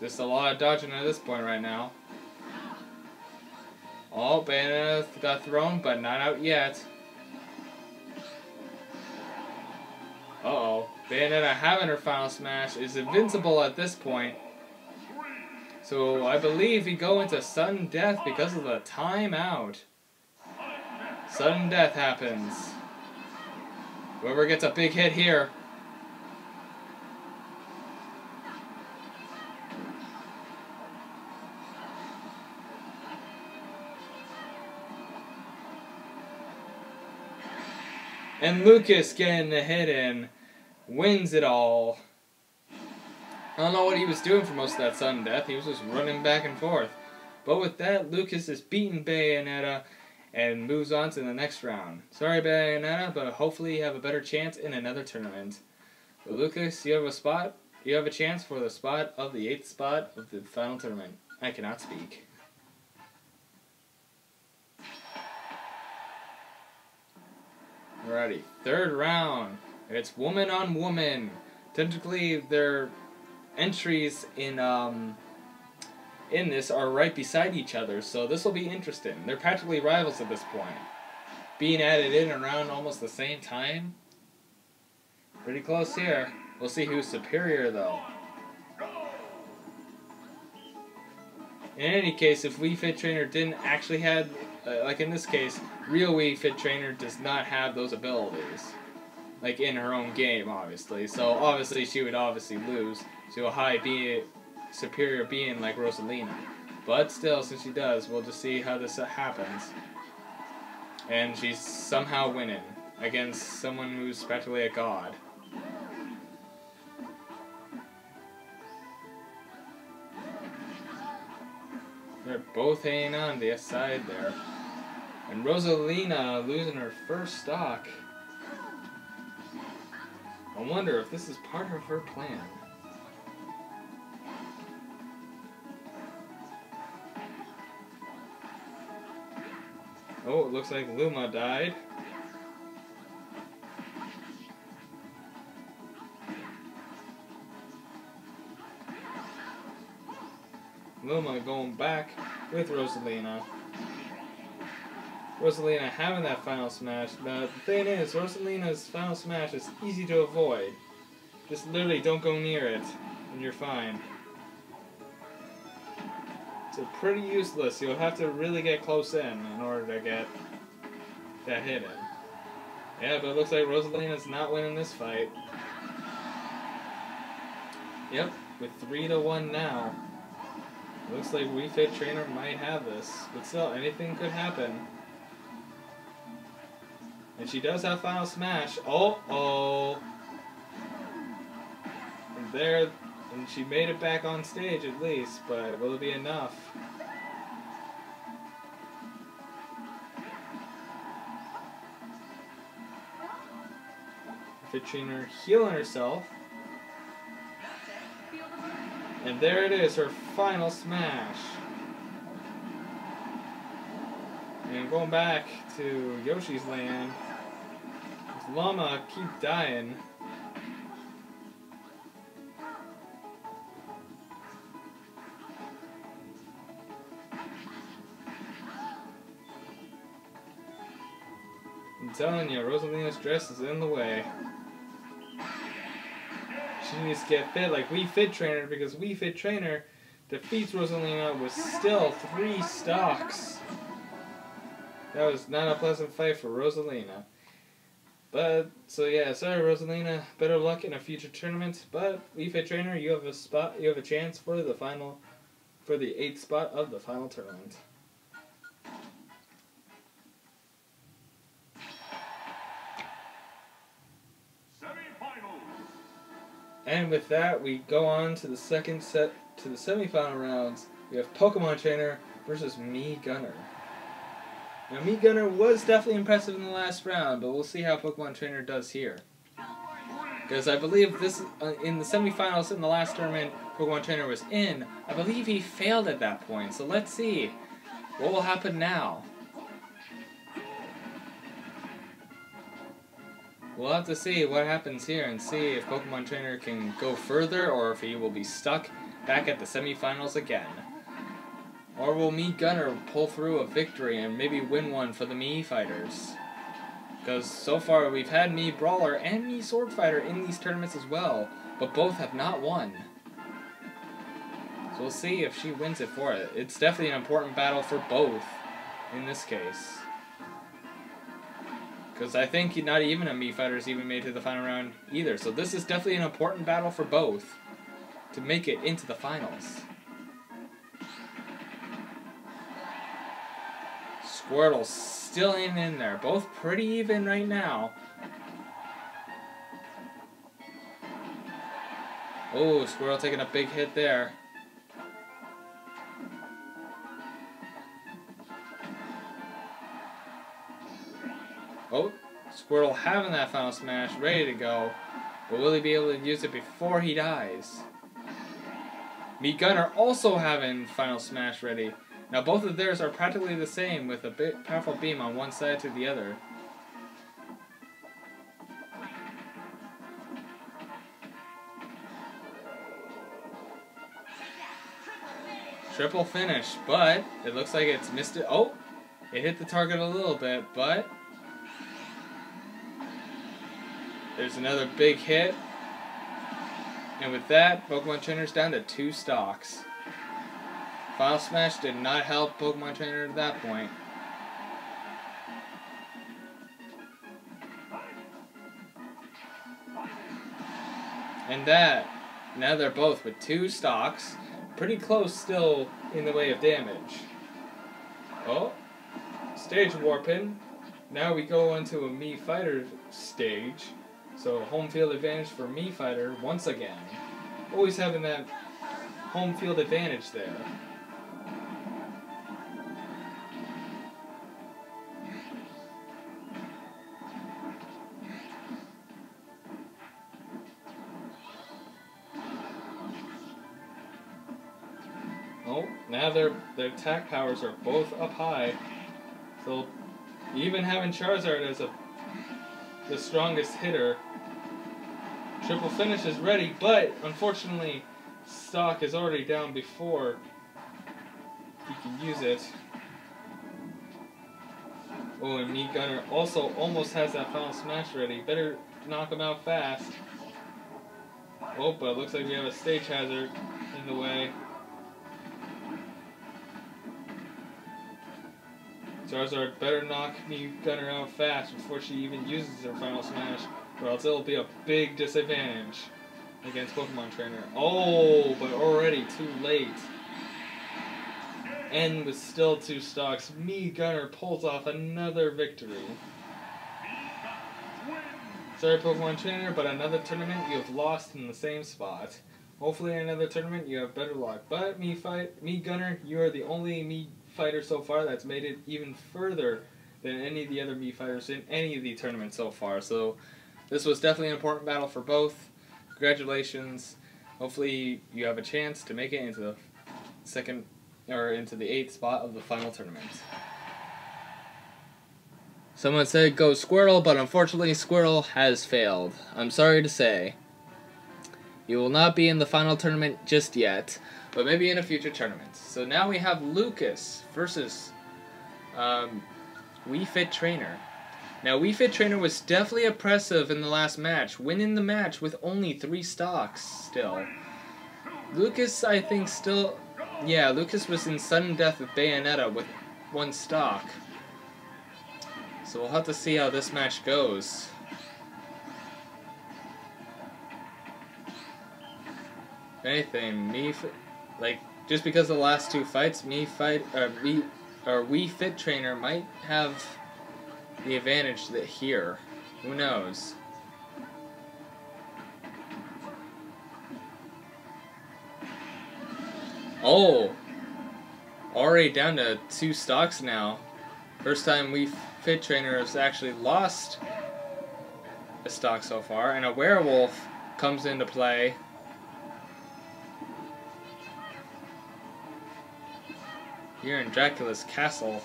Just a lot of dodging at this point right now. Oh, Bayonetta got thrown, but not out yet. Uh-oh. Bayonetta having her final smash is invincible at this point. So I believe we go into sudden death because of the timeout. Sudden death happens. Whoever gets a big hit here. And Lucas getting the hit in wins it all. I don't know what he was doing for most of that sudden death. He was just running back and forth. But with that, Lucas has beaten Bayonetta and moves on to the next round. Sorry, Bayonetta, but hopefully you have a better chance in another tournament. But Lucas, you have a spot. You have a chance for the spot of the 8th spot of the final tournament. I cannot speak. Alrighty, 3rd round. It's woman on woman. Technically, their entries in this are right beside each other, so this will be interesting. They're practically rivals at this point. Being added in around almost the same time. Pretty close here. We'll see who's superior, though. In any case, if Wii Fit Trainer didn't actually have, like in this case, real Wii Fit Trainer does not have those abilities. Like in her own game, obviously. So obviously she would obviously lose to a high superior being like Rosalina. But still, since she does, we'll just see how this happens. And she's somehow winning against someone who's practically a god. They're both hanging on the side there. And Rosalina losing her first stock. I wonder if this is part of her plan. Oh, it looks like Luma died. Luma going back with Rosalina. Rosalina having that final smash. But the thing is, Rosalina's final smash is easy to avoid. Just literally don't go near it, and you're fine. So pretty useless. You'll have to really get close in order to get that hit in. Yeah, but it looks like Rosalina's not winning this fight. Yep, with 3-1 now. Looks like Wii Fit Trainer might have this, but still, anything could happen. And she does have Final Smash. Oh. And there, and she made it back on stage at least, but will it be enough? Fit Trainer healing herself. And there it is, her final smash. And going back to Yoshi's Land, this llama keep dying. I'm telling you, Rosalina's dress is in the way. She needs to get fit like Wii Fit Trainer, because Wii Fit Trainer defeats Rosalina with still 3 stocks. That was not a pleasant fight for Rosalina. But, so yeah, sorry Rosalina, better luck in a future tournament, but Wii Fit Trainer, you have a chance for the 8th spot of the final tournament. And with that, we go on to the second set, to the semifinal rounds. We have Pokemon Trainer versus Mii Gunner. Now, Mii Gunner was definitely impressive in the last round, but we'll see how Pokemon Trainer does here. Because I believe this, in the semifinals in the last tournament Pokemon Trainer was in, I believe he failed at that point. So let's see what will happen now. We'll have to see what happens here and see if Pokemon Trainer can go further or if he will be stuck back at the semifinals again. Or will Mii Gunner pull through a victory and maybe win one for the Mii fighters? Because so far we've had Mii Brawler and Mii Sword Fighter in these tournaments as well, but both have not won. So we'll see if she wins it for it. It's definitely an important battle for both in this case. Because I think not even a Mii fighter's even made it to the final round either. So this is definitely an important battle for both to make it into the finals. Squirtle still ain't in there. Both pretty even right now. Oh, Squirtle taking a big hit there. Oh, Squirtle having that final smash, ready to go. But will he be able to use it before he dies? Mii Gunner also having final smash ready. Now both of theirs are practically the same, with a bit powerful beam on one side to the other. Triple finish, but it looks like it's missed it. Oh, it hit the target a little bit, but there's another big hit. And with that, Pokemon Trainer's down to 2 stocks. Final Smash did not help Pokemon Trainer at that point. And that, now they're both with 2 stocks. Pretty close still in the way of damage. Oh, stage warping. Now we go into a Mii Fighter stage. So home field advantage for Mii Fighter once again. Always having that home field advantage there. Oh, now their attack powers are both up high. So even having Charizard as the strongest hitter, triple finish is ready, but unfortunately stock is already down before he can use it. Oh, and Meat Gunner also almost has that final smash ready. Better knock him out fast. Oh, but it looks like we have a stage hazard in the way. Charizard better knock Meat Gunner out fast before she even uses her final smash, or else it'll be a big disadvantage against Pokemon Trainer. Oh, but already too late. And with still 2 stocks, Meat Gunner pulls off another victory. Sorry, Pokemon Trainer, but another tournament you have lost in the same spot. Hopefully in another tournament you have better luck. But Meat Gunner, you are the only Meat fighter so far that's made it even further than any of the other Meat fighters in any of the tournaments so far. So this was definitely an important battle for both. Congratulations. Hopefully you have a chance to make it into the into the 8th spot of the final tournament. Someone said go Squirtle, but unfortunately Squirtle has failed. I'm sorry to say. You will not be in the final tournament just yet, but maybe in a future tournament. So now we have Lucas versus Wii Fit Trainer. Now Wii Fit Trainer was definitely oppressive in the last match, winning the match with only 3 stocks still. Lucas, I think still... Yeah, Lucas was in sudden death with Bayonetta with 1 stock. So we'll have to see how this match goes. If anything, just because of the last 2 fights, Wii Fit Trainer might have the advantage here. Who knows? Oh! Already down to 2 stocks now. First time Wii Fit Trainer has actually lost a stock so far, and a werewolf comes into play. Here in Dracula's castle.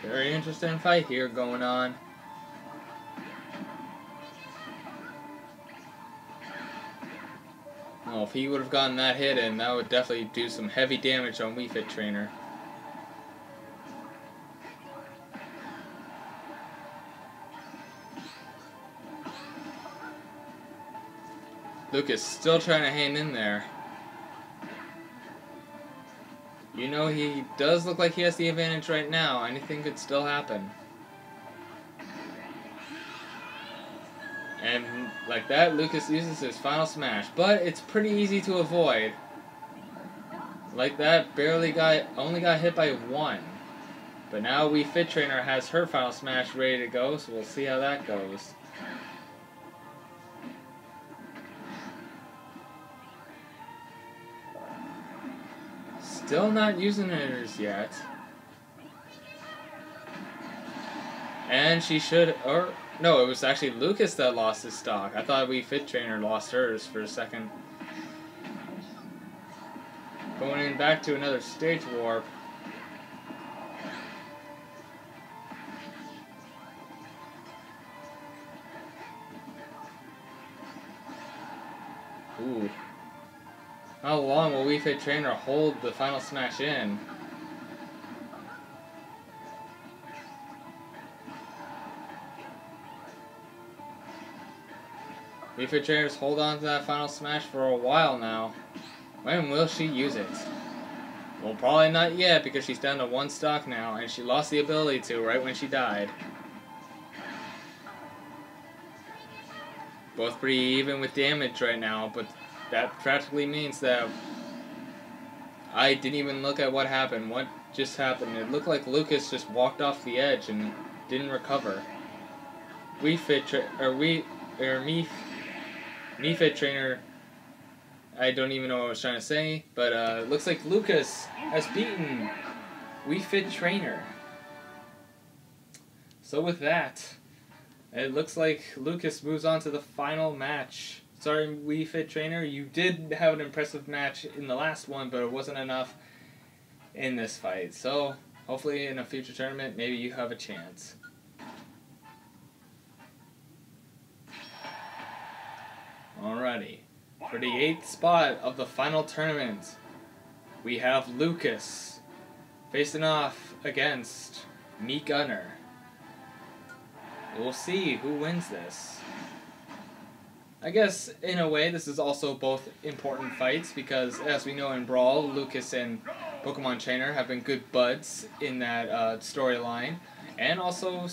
Very interesting fight here going on. Oh, if he would have gotten that hit in, that would definitely do some heavy damage on Wii Fit Trainer. Lucas still trying to hang in there. You know, he does look like he has the advantage right now. Anything could still happen. And like that, Lucas uses his final smash. But it's pretty easy to avoid. Like that, only got hit by 1. But now Wii Fit Trainer has her final smash ready to go, so we'll see how that goes. Still not using hers yet. And she should, no, it was actually Lucas that lost his stock. I thought Wii Fit Trainer lost hers for a second. Going in back to another stage warp. Ooh. How long will Wii Fit Trainer hold the final smash in? Wii Fit Trainers hold on to that final smash for a while now. When will she use it? Well, probably not yet, because she's down to 1 stock now, and she lost the ability to right when she died. Both pretty even with damage right now, but that practically means that I didn't even look at what happened. What just happened? It looked like Lucas just walked off the edge and didn't recover. Wii Fit Trainer, I don't even know what I was trying to say, but it looks like Lucas has beaten Wii Fit Trainer. So with that, it looks like Lucas moves on to the final match. Sorry, Wii Fit Trainer, you did have an impressive match in the last one, but it wasn't enough in this fight. So, hopefully in a future tournament, maybe you have a chance. Alrighty. for the 8th spot of the final tournament, we have Lucas facing off against Mii Gunner. We'll see who wins this. I guess, in a way, this is also both important fights because, as we know in Brawl, Lucas and Pokemon Trainer have been good buds in that storyline. And also,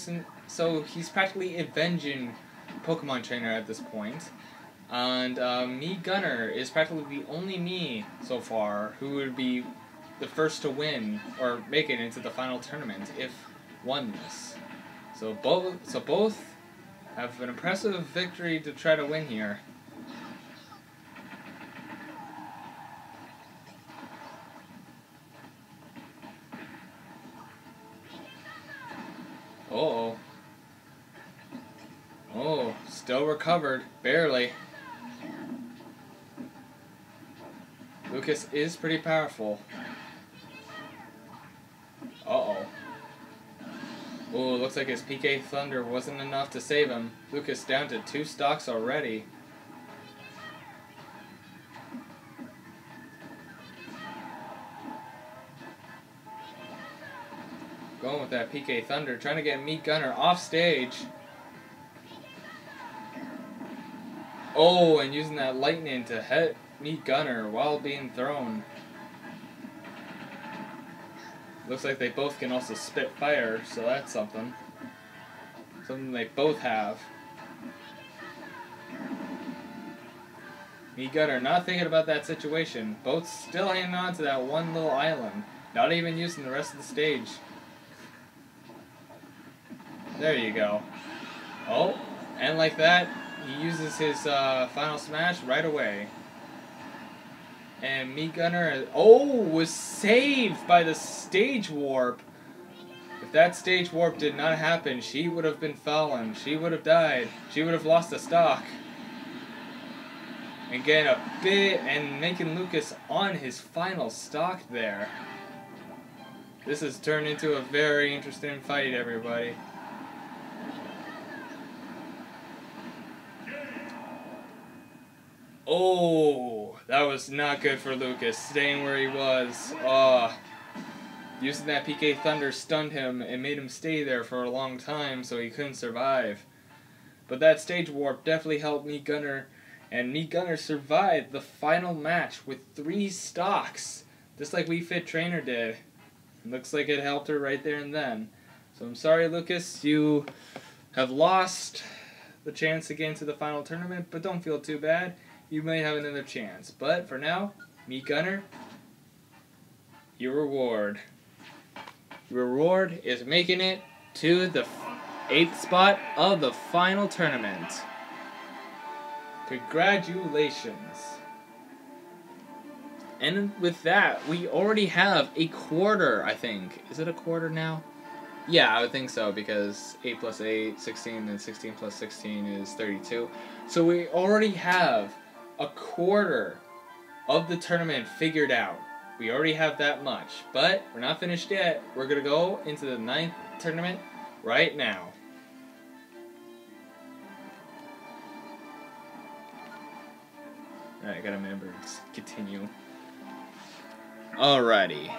so he's practically avenging Pokemon Trainer at this point. And Mii Gunner is practically the only Mii so far who would be the first to win or make it into the final tournament if won this. So both have an impressive victory to try to win here. Uh-oh. Oh, still recovered. Barely. Lucas is pretty powerful. Uh-oh. Oh, looks like his PK Thunder wasn't enough to save him. Lucas down to 2 stocks already. Going with that PK Thunder, trying to get Mii Gunner off stage. Oh, and using that lightning to hit Mii Gunner while being thrown. Looks like they both can also spit fire, so that's something. Something they both have. Mii Gunner not thinking about that situation. Both still hanging on to that one little island. Not even using the rest of the stage. There you go. Oh, and like that, he uses his final smash right away. And Mii Gunner, was saved by the stage warp. If that stage warp did not happen, she would have been fallen. She would have died. She would have lost a stock. And getting a bit, and making Lucas on his final stock there. This has turned into a very interesting fight, everybody. Oh, that was not good for Lucas, staying where he was. Using that PK Thunder stunned him and made him stay there for a long time so he couldn't survive. But that stage warp definitely helped Mii Gunner, and Mii Gunner survived the final match with 3 stocks, just like Wii Fit Trainer did. Looks like it helped her right there and then. So I'm sorry, Lucas, you have lost the chance to get into the final tournament, but don't feel too bad. You may have another chance. But for now, Mii Gunner, your reward. Your reward is making it to the 8th spot of the final tournament. Congratulations. And with that, we already have a quarter, I think. Is it a quarter now? Yeah, I would think so, because 8 plus 8, 16, and 16 plus 16 is 32. So we already have a quarter of the tournament figured out. We already have that much, but we're not finished yet. We're going to go into the 9th tournament right now. Alright, gotta remember to continue. Alrighty.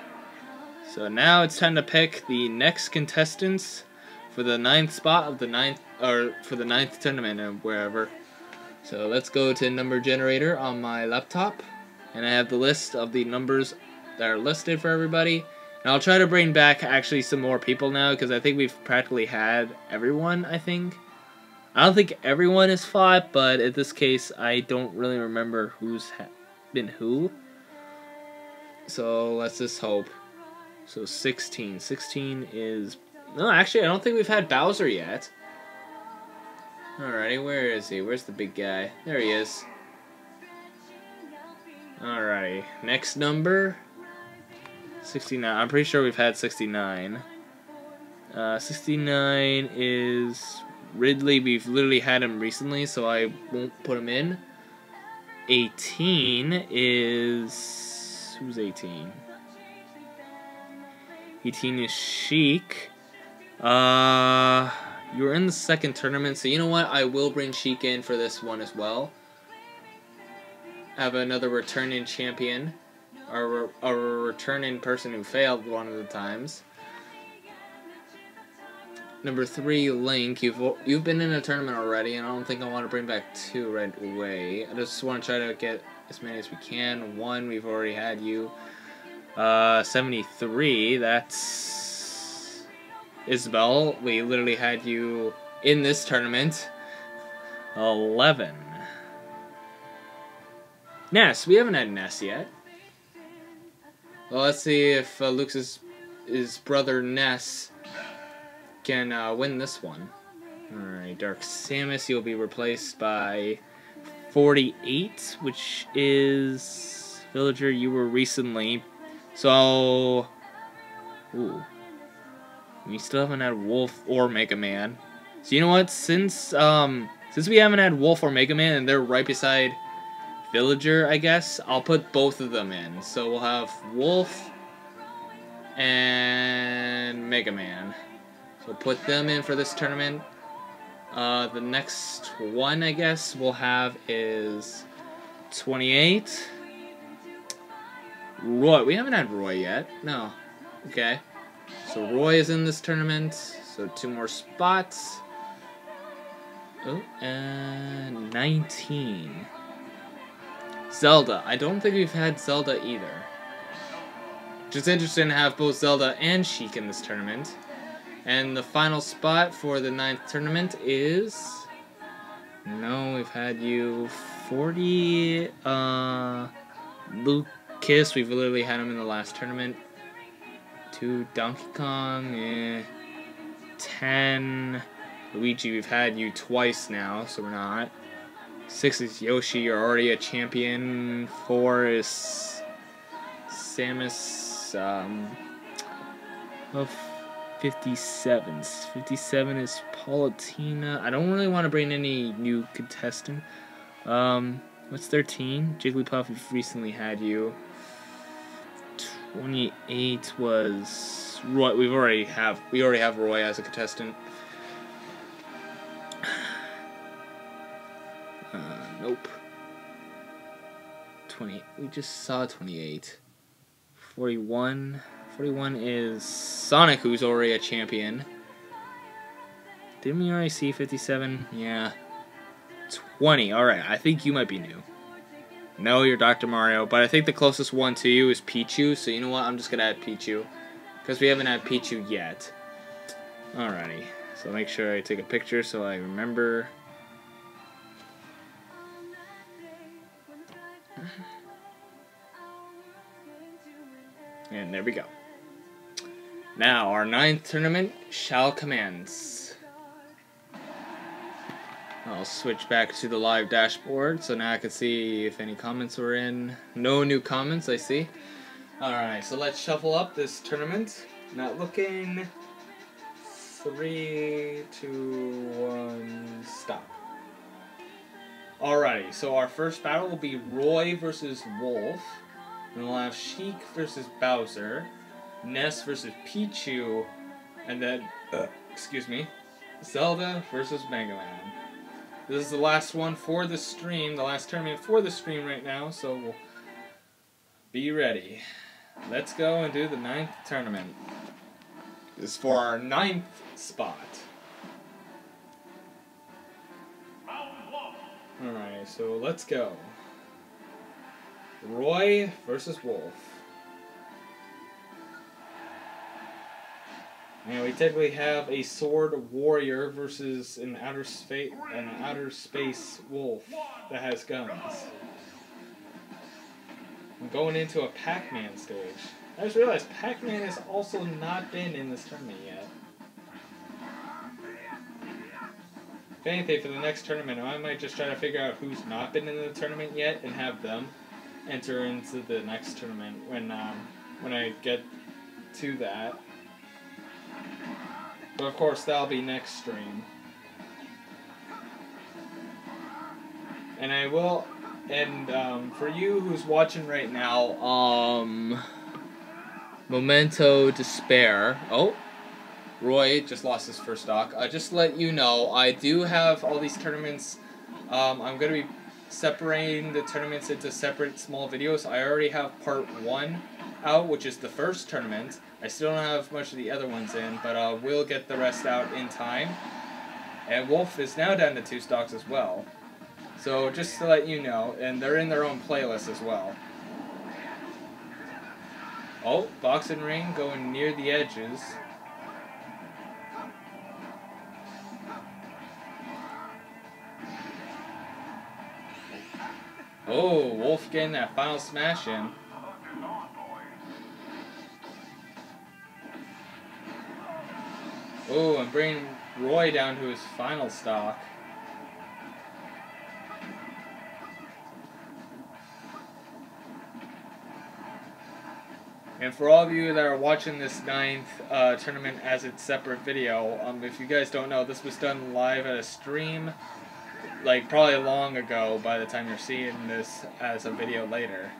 So now it's time to pick the next contestants for the 9th spot of the 9th, or for the 9th tournament or wherever. So let's go to number generator on my laptop, and I have the list of the numbers that are listed for everybody. And I'll try to bring back actually some more people now, because I think we've practically had everyone, I think. I don't think everyone is fought, but in this case, I don't really remember who's been who. So let's just hope. So 16. 16 is... No, actually, I don't think we've had Bowser yet. Alrighty, where is he? Where's the big guy? There he is. Alrighty, next number. 69. I'm pretty sure we've had 69. 69 is Ridley. We've literally had him recently, so I won't put him in. 18 is... Who's 18? 18 is Sheik. You were in the 2nd tournament, so you know what? I will bring Sheik in for this one as well. have another returning champion, or a returning person who failed one of the times. Number 3, Link. You've been in a tournament already, and I don't think I want to bring back 2 right away. I just want to try to get as many as we can. 1, we've already had you. 73, that's Isabel. We literally had you in this tournament. 11. Ness. We haven't had Ness yet. Well, let's see if Luke's brother Ness can win this one. Alright, Dark Samus, you'll be replaced by 48, which is Villager. You were recently. So, ooh, we still haven't had Wolf or Mega Man. So you know what? Since we haven't had Wolf or Mega Man and they're right beside Villager, I guess I'll put both of them in. So we'll have Wolf and Mega Man. So put them in for this tournament. The next one, I guess, we'll have is 28. Roy. We haven't had Roy yet. No. Okay. So Roy is in this tournament. So 2 more spots. Oh, and 19. Zelda. I don't think we've had Zelda either. Just interesting to have both Zelda and Sheik in this tournament. And the final spot for the 9th tournament is... No, we've had you 40... Lucas, we've literally had him in the last tournament. 2, Donkey Kong, 10... Luigi, we've had you twice now, so we're not. 6 is Yoshi, you're already a champion. 4 is Samus, of 57. 57 is Palutena. I don't really want to bring any new contestant. What's 13? Jigglypuff, we've recently had you. 28 was Roy. We already have Roy as a contestant. Nope. 20. We just saw 28. 41. 41 is Sonic, who's already a champion. Didn't we already see 57? Yeah. 20. Alright, I think you might be new. No, you're Dr. Mario, but I think the closest one to you is Pichu, so you know what? I'm just gonna add Pichu. Because we haven't had Pichu yet. Alrighty. So make sure I take a picture so I remember. And there we go. Now, our 9th tournament shall commence. I'll switch back to the live dashboard, so now I can see if any comments were in. No new comments, I see. Alright, so let's shuffle up this tournament. Not looking. 3, 2, 1, stop. Alrighty, so our first battle will be Roy versus Wolf. And we'll have Sheik versus Bowser, Ness versus Pichu, and then, excuse me, Zelda versus Mega Man. This is the last one for the stream, the last tournament for the stream right now, so we'll be ready. Let's go and do the 9th tournament. This is for our 9th spot. Alright, so let's go. Roy versus Wolf. And we technically have a sword warrior versus an outer space wolf that has guns. I'm going into a Pac-Man stage. I just realized Pac-Man has also not been in this tournament yet. If anything, for the next tournament, I might just try to figure out who's not been in the tournament yet and have them enter into the next tournament when I get to that. But of course, that'll be next stream. And I will, and for you who's watching right now, Memento Despair. Oh, Roy just lost his first stock. Just to let you know, I do have all these tournaments. I'm going to be separating the tournaments into separate small videos. I already have part 1 out, which is the first tournament. I still don't have much of the other ones in, but we'll get the rest out in time. And Wolf is now down to 2 stocks as well. So just to let you know, and they're in their own playlist as well. Oh, box and ring going near the edges. Oh, Wolf getting that final smash in. Oh, and bringing Roy down to his final stock. And for all of you that are watching this 9th tournament as its separate video, if you guys don't know, this was done live at a stream, like probably long ago by the time you're seeing this as a video later.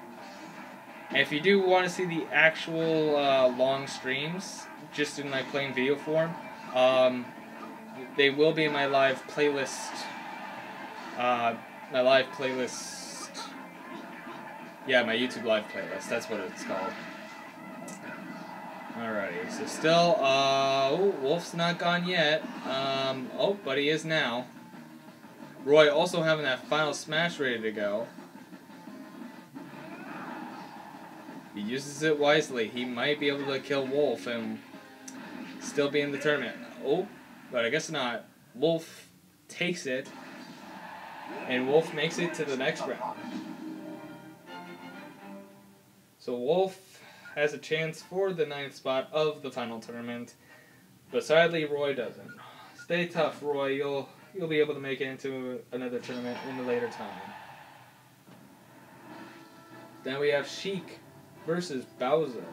And if you do want to see the actual long streams, just in like plain video form, they will be in my live playlist. Yeah, my YouTube live playlist. That's what it's called. Alrighty, so still, oh, Wolf's not gone yet. Oh, but he is now. Roy also having that final smash ready to go. He uses it wisely. He might be able to kill Wolf and still be in the tournament. Oh, but I guess not. Wolf takes it, and Wolf makes it to the next round. So Wolf has a chance for the 9th spot of the final tournament, but sadly Roy doesn't. Stay tough, Roy. You'll be able to make it into another tournament in a later time. Then we have Sheik versus Bowser.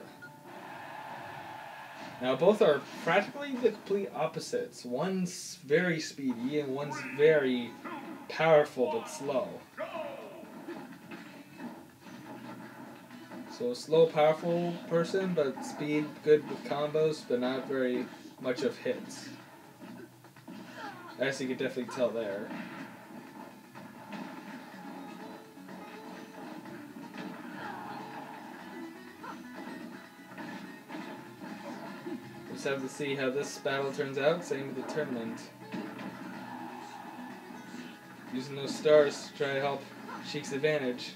Now both are practically the complete opposites. One's very speedy and one's very powerful but slow. So a slow, powerful person, but speed, good with combos, but not very much of hits. As you can definitely tell there. Just have to see how this battle turns out. Same with the tournament. Using those stars to try to help Sheik's advantage.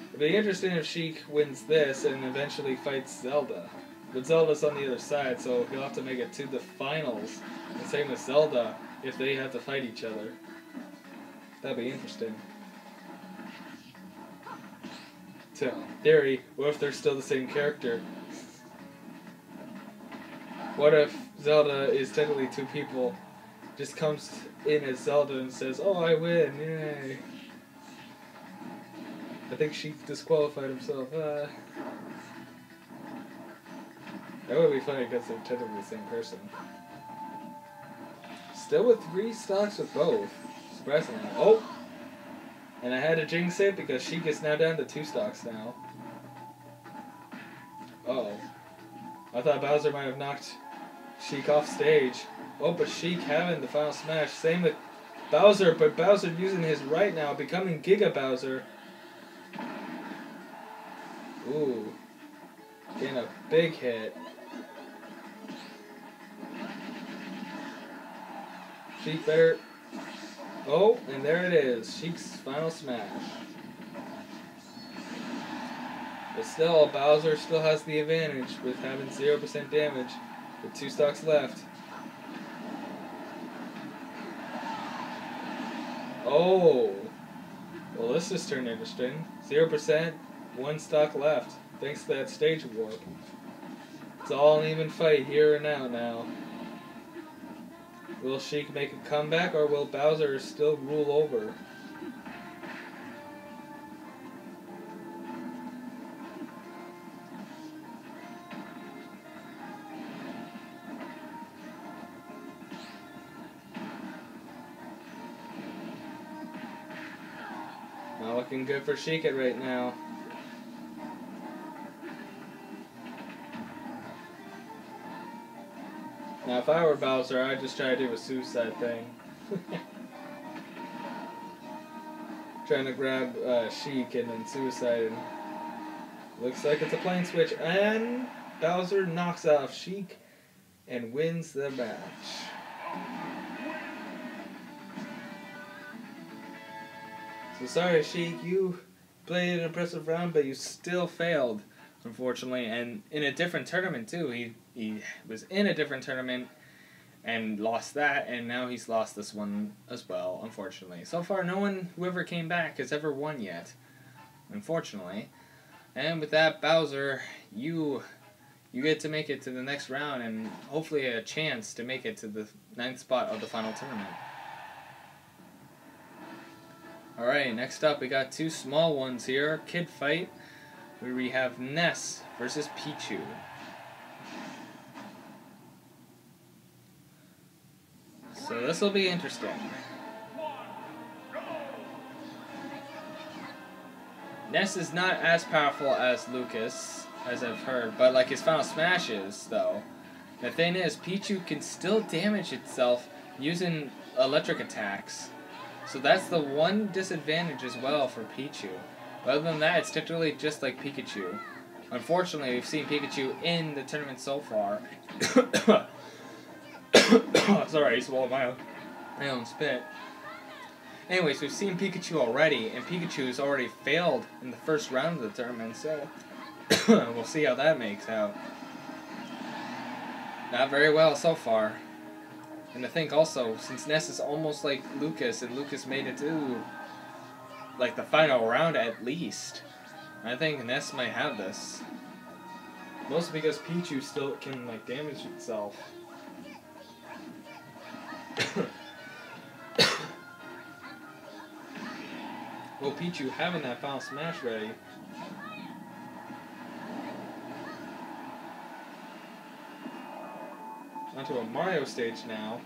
It'd be interesting if Sheik wins this and eventually fights Zelda. But Zelda's on the other side, so he'll have to make it to the finals. And same with Zelda, if they have to fight each other. That'd be interesting. So, theory, what if they're still the same character? What if Zelda is technically 2 people, just comes in as Zelda and says, "Oh, I win, yay." I think Sheik disqualified himself. That would be funny because they're technically the same person. Still with 3 stocks with both. Surprisingly. Oh! And I had to jinx it because Sheik is now down to 2 stocks now. Uh-oh. I thought Bowser might have knocked Sheik off stage. Oh, but Sheik having the final smash. Same with Bowser, but Bowser using his right now, becoming Giga Bowser. Ooh. Getting a big hit. Sheik better... Oh, and there it is. Sheik's final smash. But still, Bowser still has the advantage with having 0% damage with 2 stocks left. Oh! Well, this just turned interesting. 0%, 1 stock left, thanks to that stage warp. It's all an even fight here and now. Will Sheik make a comeback, or will Bowser still rule over? Not looking good for Sheik right now. Now, if I were Bowser, I'd just try to do a suicide thing. trying to grab Sheik and then Suicide. Looks like it's a plane switch, and Bowser knocks off Sheik and wins the match. So sorry, Sheik, you played an impressive round, but you still failed, unfortunately, and in a different tournament too. He was in a different tournament and lost that, and now he's lost this one as well, unfortunately. So far, no one who ever came back has ever won yet, unfortunately. And with that, Bowser, you get to make it to the next round and hopefully a chance to make it to the 9th spot of the final tournament. Alright, next up we got two small ones here. Kid Fight, where we have Ness versus Pichu. So this will be interesting. Ness is not as powerful as Lucas, as I've heard, but like his Final Smash is, though. The thing is, Pichu can still damage itself using electric attacks. So that's the one disadvantage as well for Pichu. But other than that, it's literally just like Pikachu. Unfortunately, we've seen Pikachu in the tournament so far. Sorry, I swallowed my own spit. Anyways, we've seen Pikachu already, and Pikachu's already failed in the first round of the tournament, so we'll see how that makes out. Not very well so far. And I think also, since Ness is almost like Lucas, and Lucas made it to like the final round at least, I think Ness might have this. Mostly because Pichu still can like damage itself. Well, Pichu having that Final Smash ready. Onto a Mario stage now.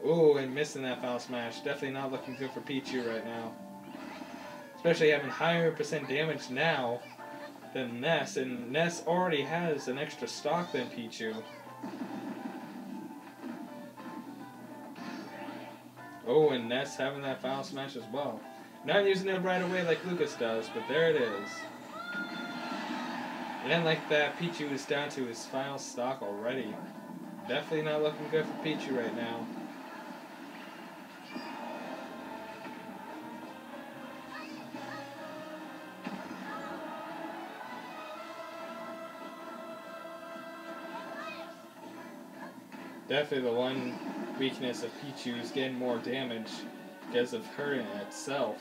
Ooh, and missing that Final Smash. Definitely not looking good for Pichu right now. Especially having higher percent damage now than Ness, and Ness already has an extra stock than Pichu. Oh, and Ness having that Final Smash as well. Not using it right away like Lucas does, but there it is. And like that, Pichu is down to his final stock already. Definitely not looking good for Pichu right now. Definitely the one weakness of Pichu is getting more damage because of her in itself.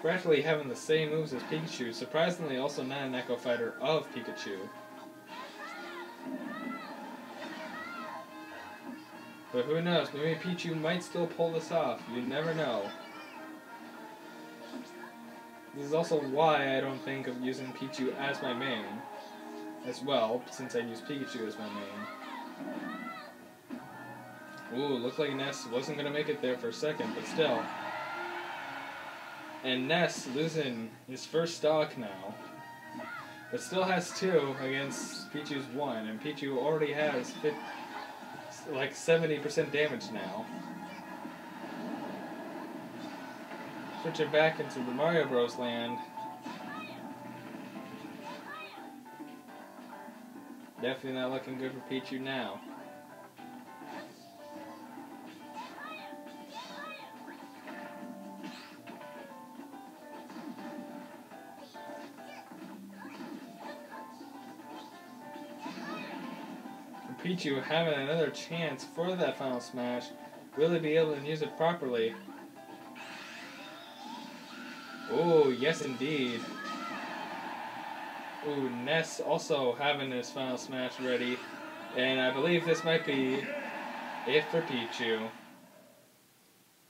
Practically having the same moves as Pikachu, surprisingly also not an Echo Fighter of Pikachu. But who knows, maybe Pichu might still pull this off, you never know. This is also why I don't think of using Pichu as my main, as well, since I use Pikachu as my main. Ooh, looked like Ness wasn't going to make it there for a second, but still. And Ness losing his first stock now, but still has 2 against Pichu's 1, and Pichu already has like 70% damage now. Switching back into the Mario Bros. Land. Definitely not looking good for Pichu now. And Pichu having another chance for that Final Smash. Will he be able to use it properly? Oh, yes indeed. Ooh, Ness also having his Final Smash ready. And I believe this might be it for Pichu.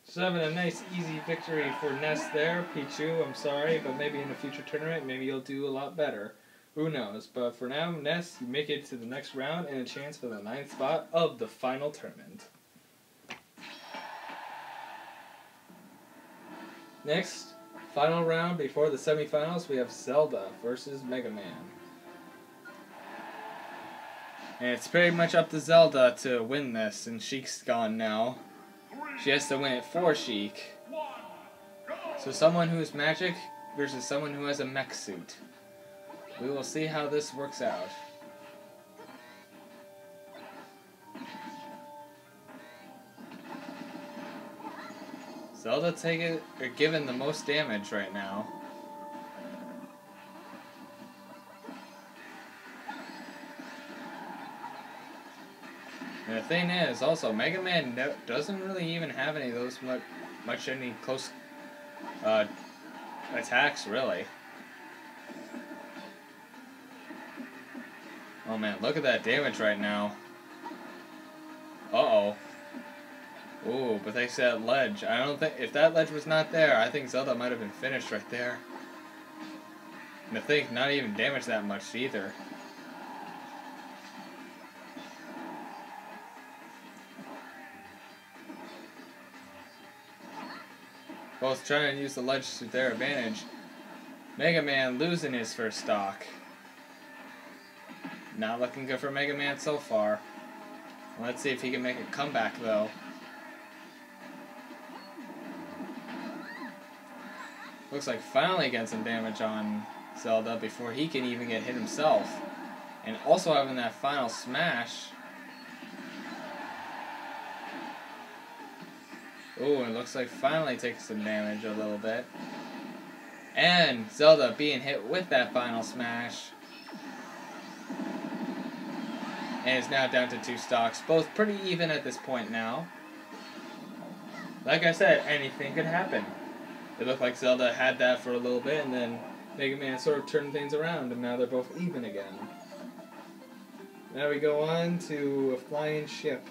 So having a nice easy victory for Ness there. Pichu, I'm sorry, but maybe in a future tournament, maybe you'll do a lot better. Who knows? But for now, Ness, you make it to the next round and a chance for the 9th spot of the final tournament. Next, final round before the semifinals, we have Zelda versus Mega Man. And it's pretty much up to Zelda to win this, and Sheik's gone now. She has to win it for Sheik. So someone who's magic versus someone who has a mech suit. We will see how this works out. Zelda given the most damage right now. And the thing is, also, Mega Man doesn't really even have any of those any close attacks, really. Oh man, look at that damage right now. Uh-oh. Ooh, but thanks to that ledge. I don't think, if that ledge was not there, I think Zelda might have been finished right there. And I think not even damaged that much either. Both trying to use the ledge to their advantage. Mega Man losing his first stock. Not looking good for Mega Man so far. Let's see if he can make a comeback though. Looks like finally getting some damage on Zelda before he can even get hit himself. And also having that final smash. Ooh, it looks like finally taking some damage a little bit. And Zelda being hit with that final smash. And it's now down to 2 stocks. Both pretty even at this point now. Like I said, anything could happen. It looked like Zelda had that for a little bit, and then Mega Man sort of turned things around, and now they're both even again. Now we go on to a flying ship,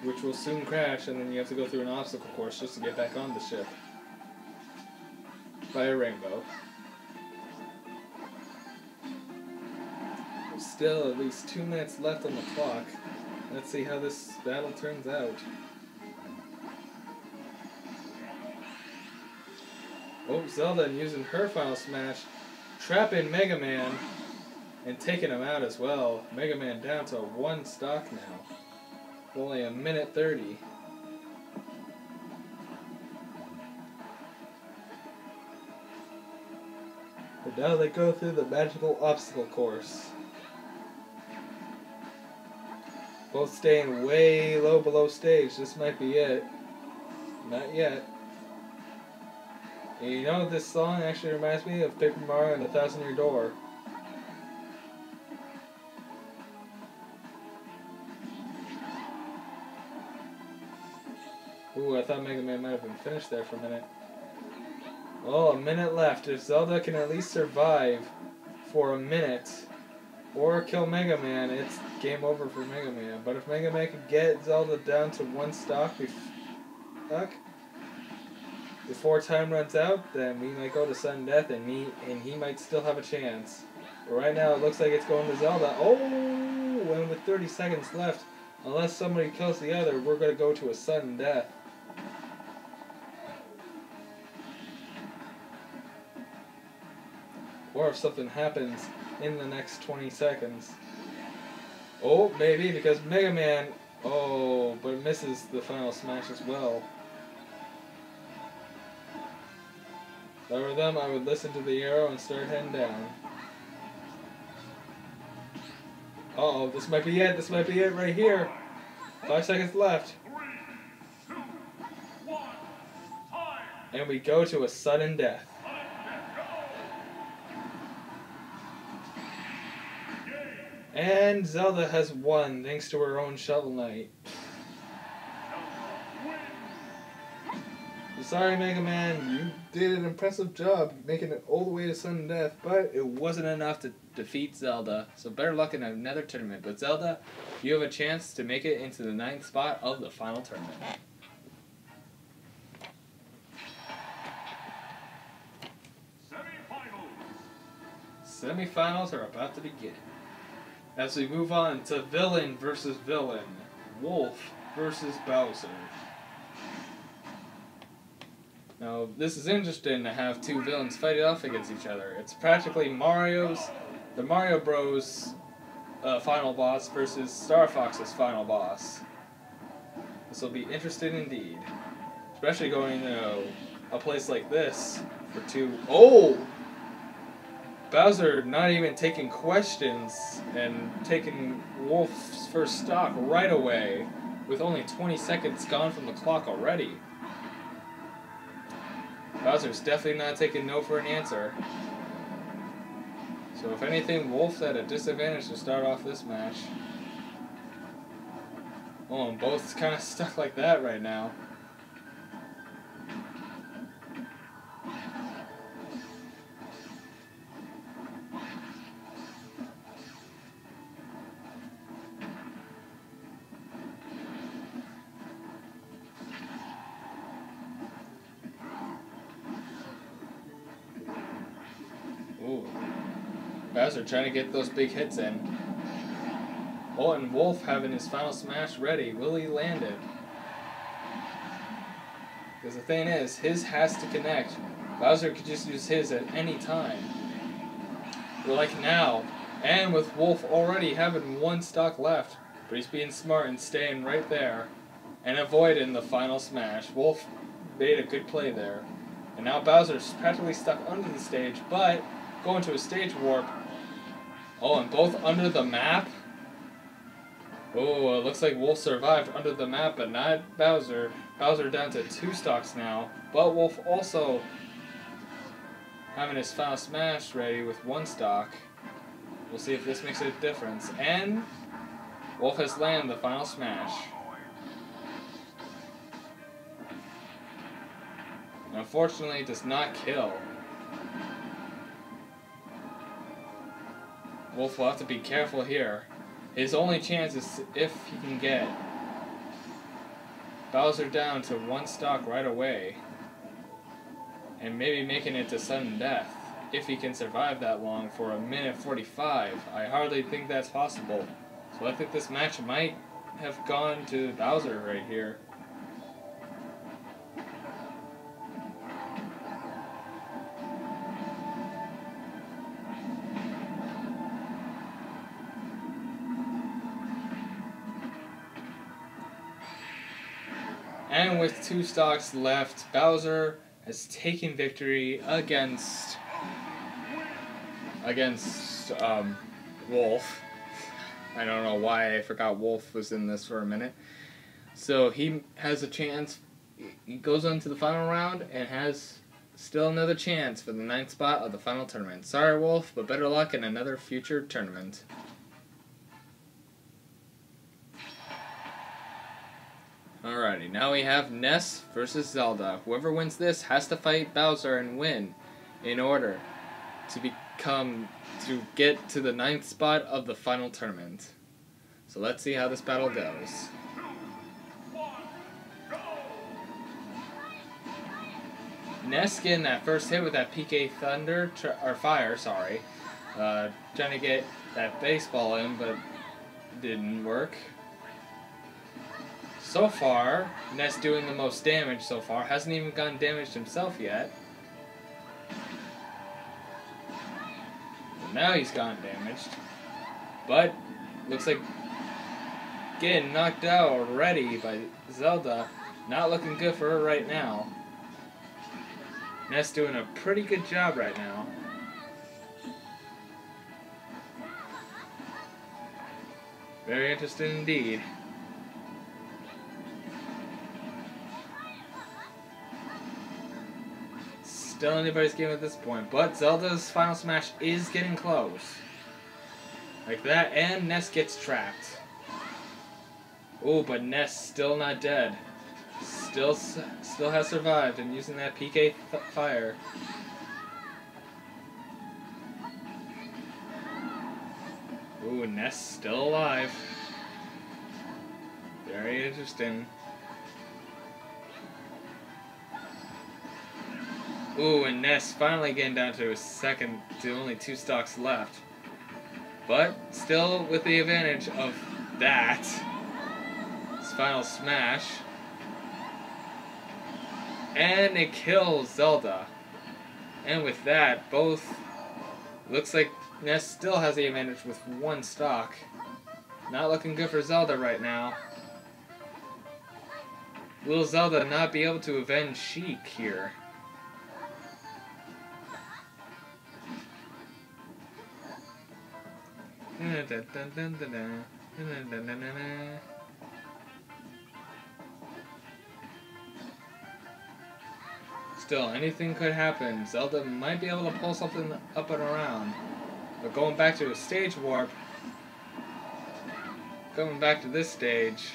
which will soon crash, and then you have to go through an obstacle course just to get back on the ship. By a rainbow. There's still at least 2 minutes left on the clock. Let's see how this battle turns out. Oh, Zelda using her final smash, trapping Mega Man, and taking him out as well. Mega Man down to 1 stock now. Only a minute 30. But now they go through the magical obstacle course. Both staying way low below stage. This might be it. Not yet. And you know, this song actually reminds me of Paper Mario and the Thousand Year Door. Ooh, I thought Mega Man might have been finished there for a minute. Oh, a minute left. If Zelda can at least survive for a minute or kill Mega Man, it's game over for Mega Man. But if Mega Man can get Zelda down to 1 stock before time runs out, then we might go to sudden death, and he might still have a chance. But right now, it looks like it's going to Zelda. Oh, and with 30 seconds left, unless somebody kills the other, we're going to go to a sudden death. Or if something happens in the next 20 seconds. Oh, maybe, because Mega Man, oh, but it misses the final smash as well. If I were them, I would listen to the arrow and start heading down. Uh-oh, this might be it. This might be it right here. 5 seconds left. And we go to a sudden death. And Zelda has won thanks to her own Shovel Knight. Sorry, Mega Man, you did an impressive job making it all the way to sudden death, but it wasn't enough to defeat Zelda. So better luck in another tournament. But Zelda, you have a chance to make it into the 9th spot of the final tournament. Semifinals are about to begin. As we move on to Villain versus Villain, Wolf versus Bowser. Now, this is interesting to have two villains fight it off against each other. It's practically the Mario Bros. Final boss versus Star Fox's final boss. This will be interesting indeed. Especially going to a place like this for two... Oh! Bowser not even taking questions and taking Wolf's first stock right away with only 20 seconds gone from the clock already. Bowser's definitely not taking no for an answer. So if anything, Wolf's at a disadvantage to start off this match. Oh, and both kind of stuck like that right now. Ooh. Bowser trying to get those big hits in. Oh, and Wolf having his final smash ready. Will he land it? Because the thing is, his has to connect. Bowser could just use his at any time. But like now, and with Wolf already having one stock left, but he's being smart and staying right there and avoiding the final smash. Wolf made a good play there. And now Bowser's practically stuck under the stage, but going to a stage warp. Oh, and both under the map. Oh, it looks like Wolf survived under the map, but not Bowser. Bowser down to 2 stocks now. But Wolf also having his final smash ready with 1 stock. We'll see if this makes a difference. And Wolf has landed the final smash. Unfortunately, it does not kill. Wolf will have to be careful here. His only chance is if he can get Bowser down to 1 stock right away. And maybe making it to sudden death. If he can survive that long for 1:45. I hardly think that's possible. So I think this match might have gone to Bowser right here. And with 2 stocks left, Bowser has taken victory against Wolf. I don't know why I forgot Wolf was in this for a minute. So he has a chance. He goes on to the final round and has still another chance for the 9th spot of the final tournament. Sorry, Wolf, but better luck in another future tournament. Alrighty, now we have Ness versus Zelda. Whoever wins this has to fight Bowser and win in order to get to the 9th spot of the final tournament. So let's see how this battle goes. Ness getting that first hit with that PK Fire, trying to get that baseball in, but didn't work. So far, Ness doing the most damage so far. Hasn't even gotten damaged himself yet. Now he's gotten damaged. But, looks like getting knocked out already by Zelda. Not looking good for her right now. Ness doing a pretty good job right now. Very interesting indeed. Still anybody's game at this point, but Zelda's final smash is getting close. Like that, and Ness gets trapped. Oh, but Ness still not dead. Still has survived and using that PK Fire. Ooh, Ness still alive. Very interesting. Ooh, and Ness finally getting down to only 2 stocks left. But still with the advantage of that. His final smash. And it kills Zelda. And with that, both... Looks like Ness still has the advantage with one stock. Not looking good for Zelda right now. Will Zelda not be able to avenge Sheik here? Still, anything could happen. Zelda might be able to pull something up and around. But going back to a stage warp, going back to this stage,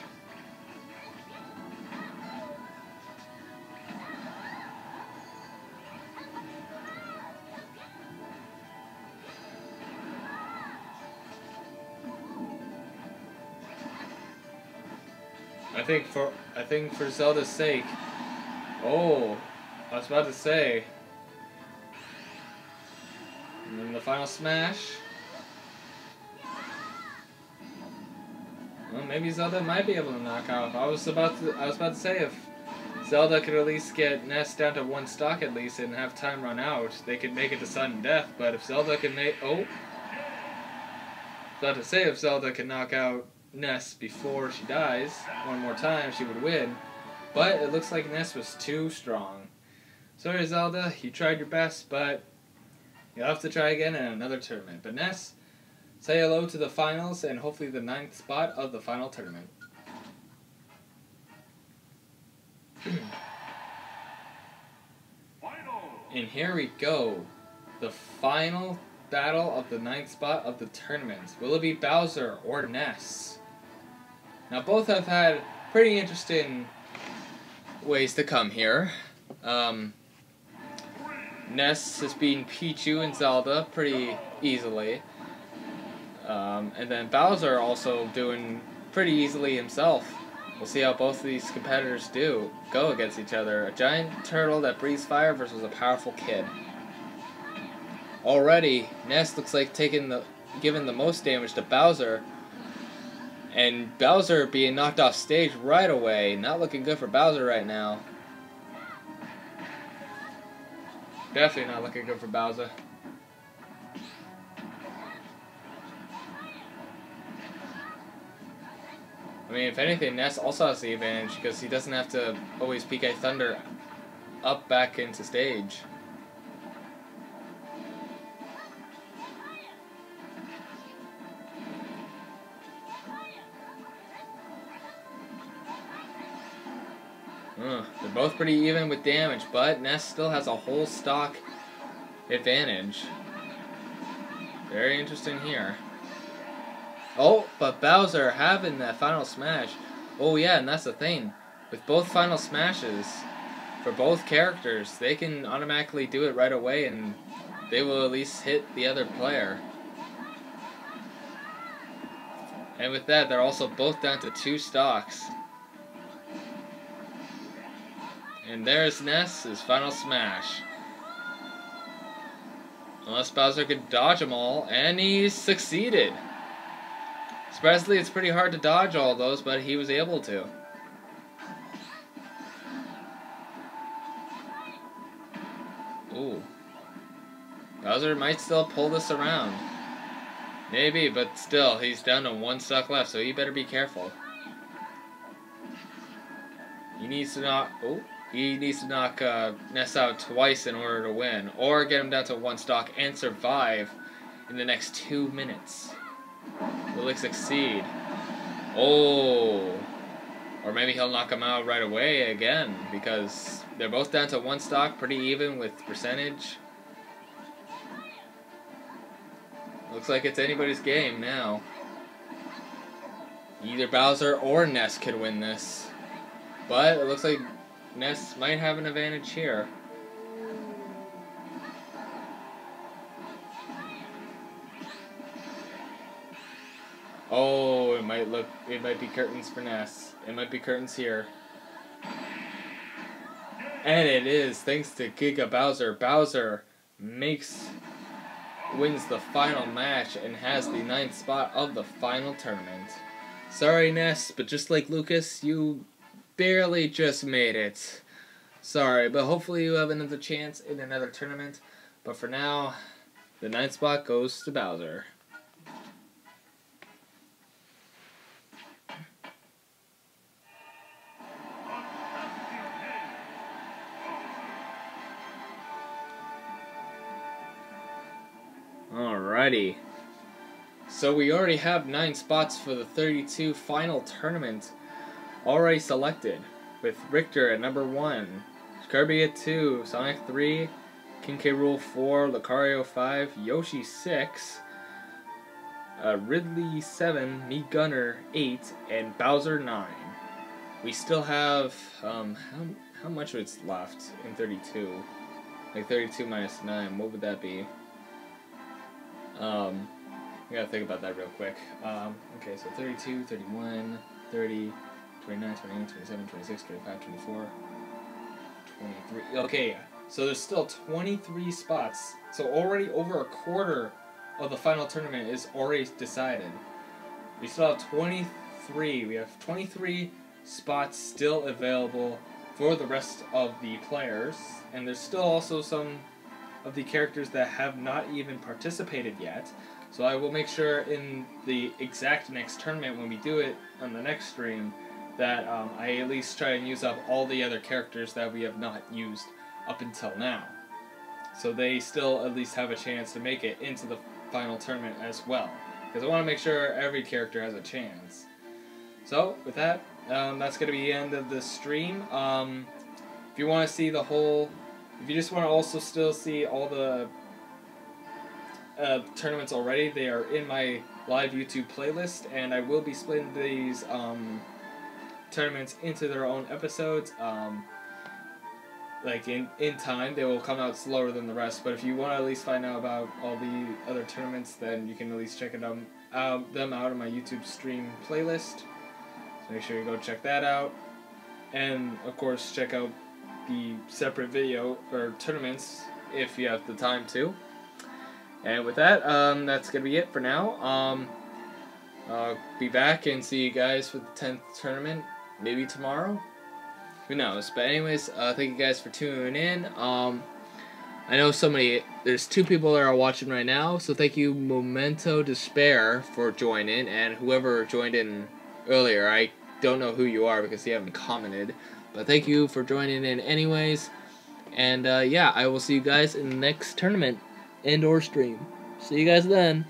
I think for Zelda's sake. Oh, I was about to say. And then the final smash. Well, maybe Zelda might be able to knock out. I was about to say if Zelda could at least get Ness down to one stock at least and have time run out, they could make it to sudden death. But if Zelda can make about to say if Zelda can knock out Ness before she dies one more time, she would win. But it looks like Ness was too strong. Sorry, Zelda, you tried your best, but you'll have to try again in another tournament. But Ness, say hello to the finals and hopefully the 9th spot of the final tournament. And here we go. The final battle of the 9th spot of the tournament. Will it be Bowser or Ness? Now both have had pretty interesting ways to come here. Ness has beaten Pichu and Zelda pretty easily. And then Bowser also doing pretty easily himself. We'll see how both of these competitors go against each other. A giant turtle that breathes fire versus a powerful kid. Already, Ness looks like giving the most damage to Bowser. And Bowser being knocked off stage right away. Not looking good for Bowser right now. Definitely not looking good for Bowser. I mean, if anything, Ness also has the advantage because he doesn't have to always PK Thunder up back into stage. They're both pretty even with damage, but Ness still has a whole stock advantage. Very interesting here. Oh, but Bowser having that final smash. Oh yeah, and that's the thing. With both final smashes, for both characters, they can automatically do it right away and they will at least hit the other player. And with that, they're also both down to 2 stocks. And there's Ness, his final smash. Unless Bowser could dodge them all, and he succeeded. Surprisingly, it's pretty hard to dodge all those, but he was able to. Ooh. Bowser might still pull this around. Maybe, but still, he's down to 1 stock left, so he better be careful. He needs to knock... Oh. He needs to knock Ness out twice in order to win, or get him down to 1 stock and survive in the next 2 minutes. Will he succeed? Oh! Or maybe he'll knock him out right away again, because they're both down to 1 stock, pretty even with percentage. Looks like it's anybody's game now. Either Bowser or Ness could win this. But it looks like Ness might have an advantage here. Oh, it might be curtains for Ness. It might be curtains here. And it is, thanks to Giga Bowser. Bowser wins the final match and has the 9th spot of the final tournament. Sorry, Ness, but just like Lucas, you barely just made it. Sorry, but hopefully you have another chance in another tournament. But for now, the 9th spot goes to Bowser. Alrighty. So we already have 9 spots for the 32 final tournament already selected, with Richter at number 1, Kirby at 2, Sonic 3, King K. Rool 4, Lucario 5, Yoshi 6, Ridley 7, Meat Gunner 8, and Bowser 9. We still have, how much is left in 32? Like 32 minus 9, what would that be? We gotta think about that real quick. Okay, so 32, 31, 30, 29, 28, 27, 26, 25, 24, 23. Okay, so there's still 23 spots. So already over a quarter of the final tournament is already decided. We still have 23. We have 23 spots still available for the rest of the players. And there's still also some of the characters that have not even participated yet. So I will make sure in the exact next tournament when we do it on the next stream that I at least try and use up all the other characters that we have not used up until now. So they still at least have a chance to make it into the final tournament as well. Because I want to make sure every character has a chance. So with that, that's going to be the end of the stream. If you want to see the whole... If you just want to also still see all the tournaments already, they are in my live YouTube playlist, and I will be splitting these tournaments into their own episodes. Like in time, they will come out slower than the rest, but if you want to at least find out about all the other tournaments, then you can at least check them out in my YouTube stream playlist. So make sure you go check that out, and of course check out the separate video or tournaments if you have the time to. And with that, that's gonna be it for now. I'll be back and see you guys for the 10th tournament, maybe tomorrow. Who knows? But anyways, thank you guys for tuning in. I know there's 2 people that are watching right now, so thank you Memento Despair for joining, and whoever joined in earlier, I don't know who you are because you haven't commented. But thank you for joining in anyways. And yeah, I will see you guys in the next tournament and/or stream. See you guys then.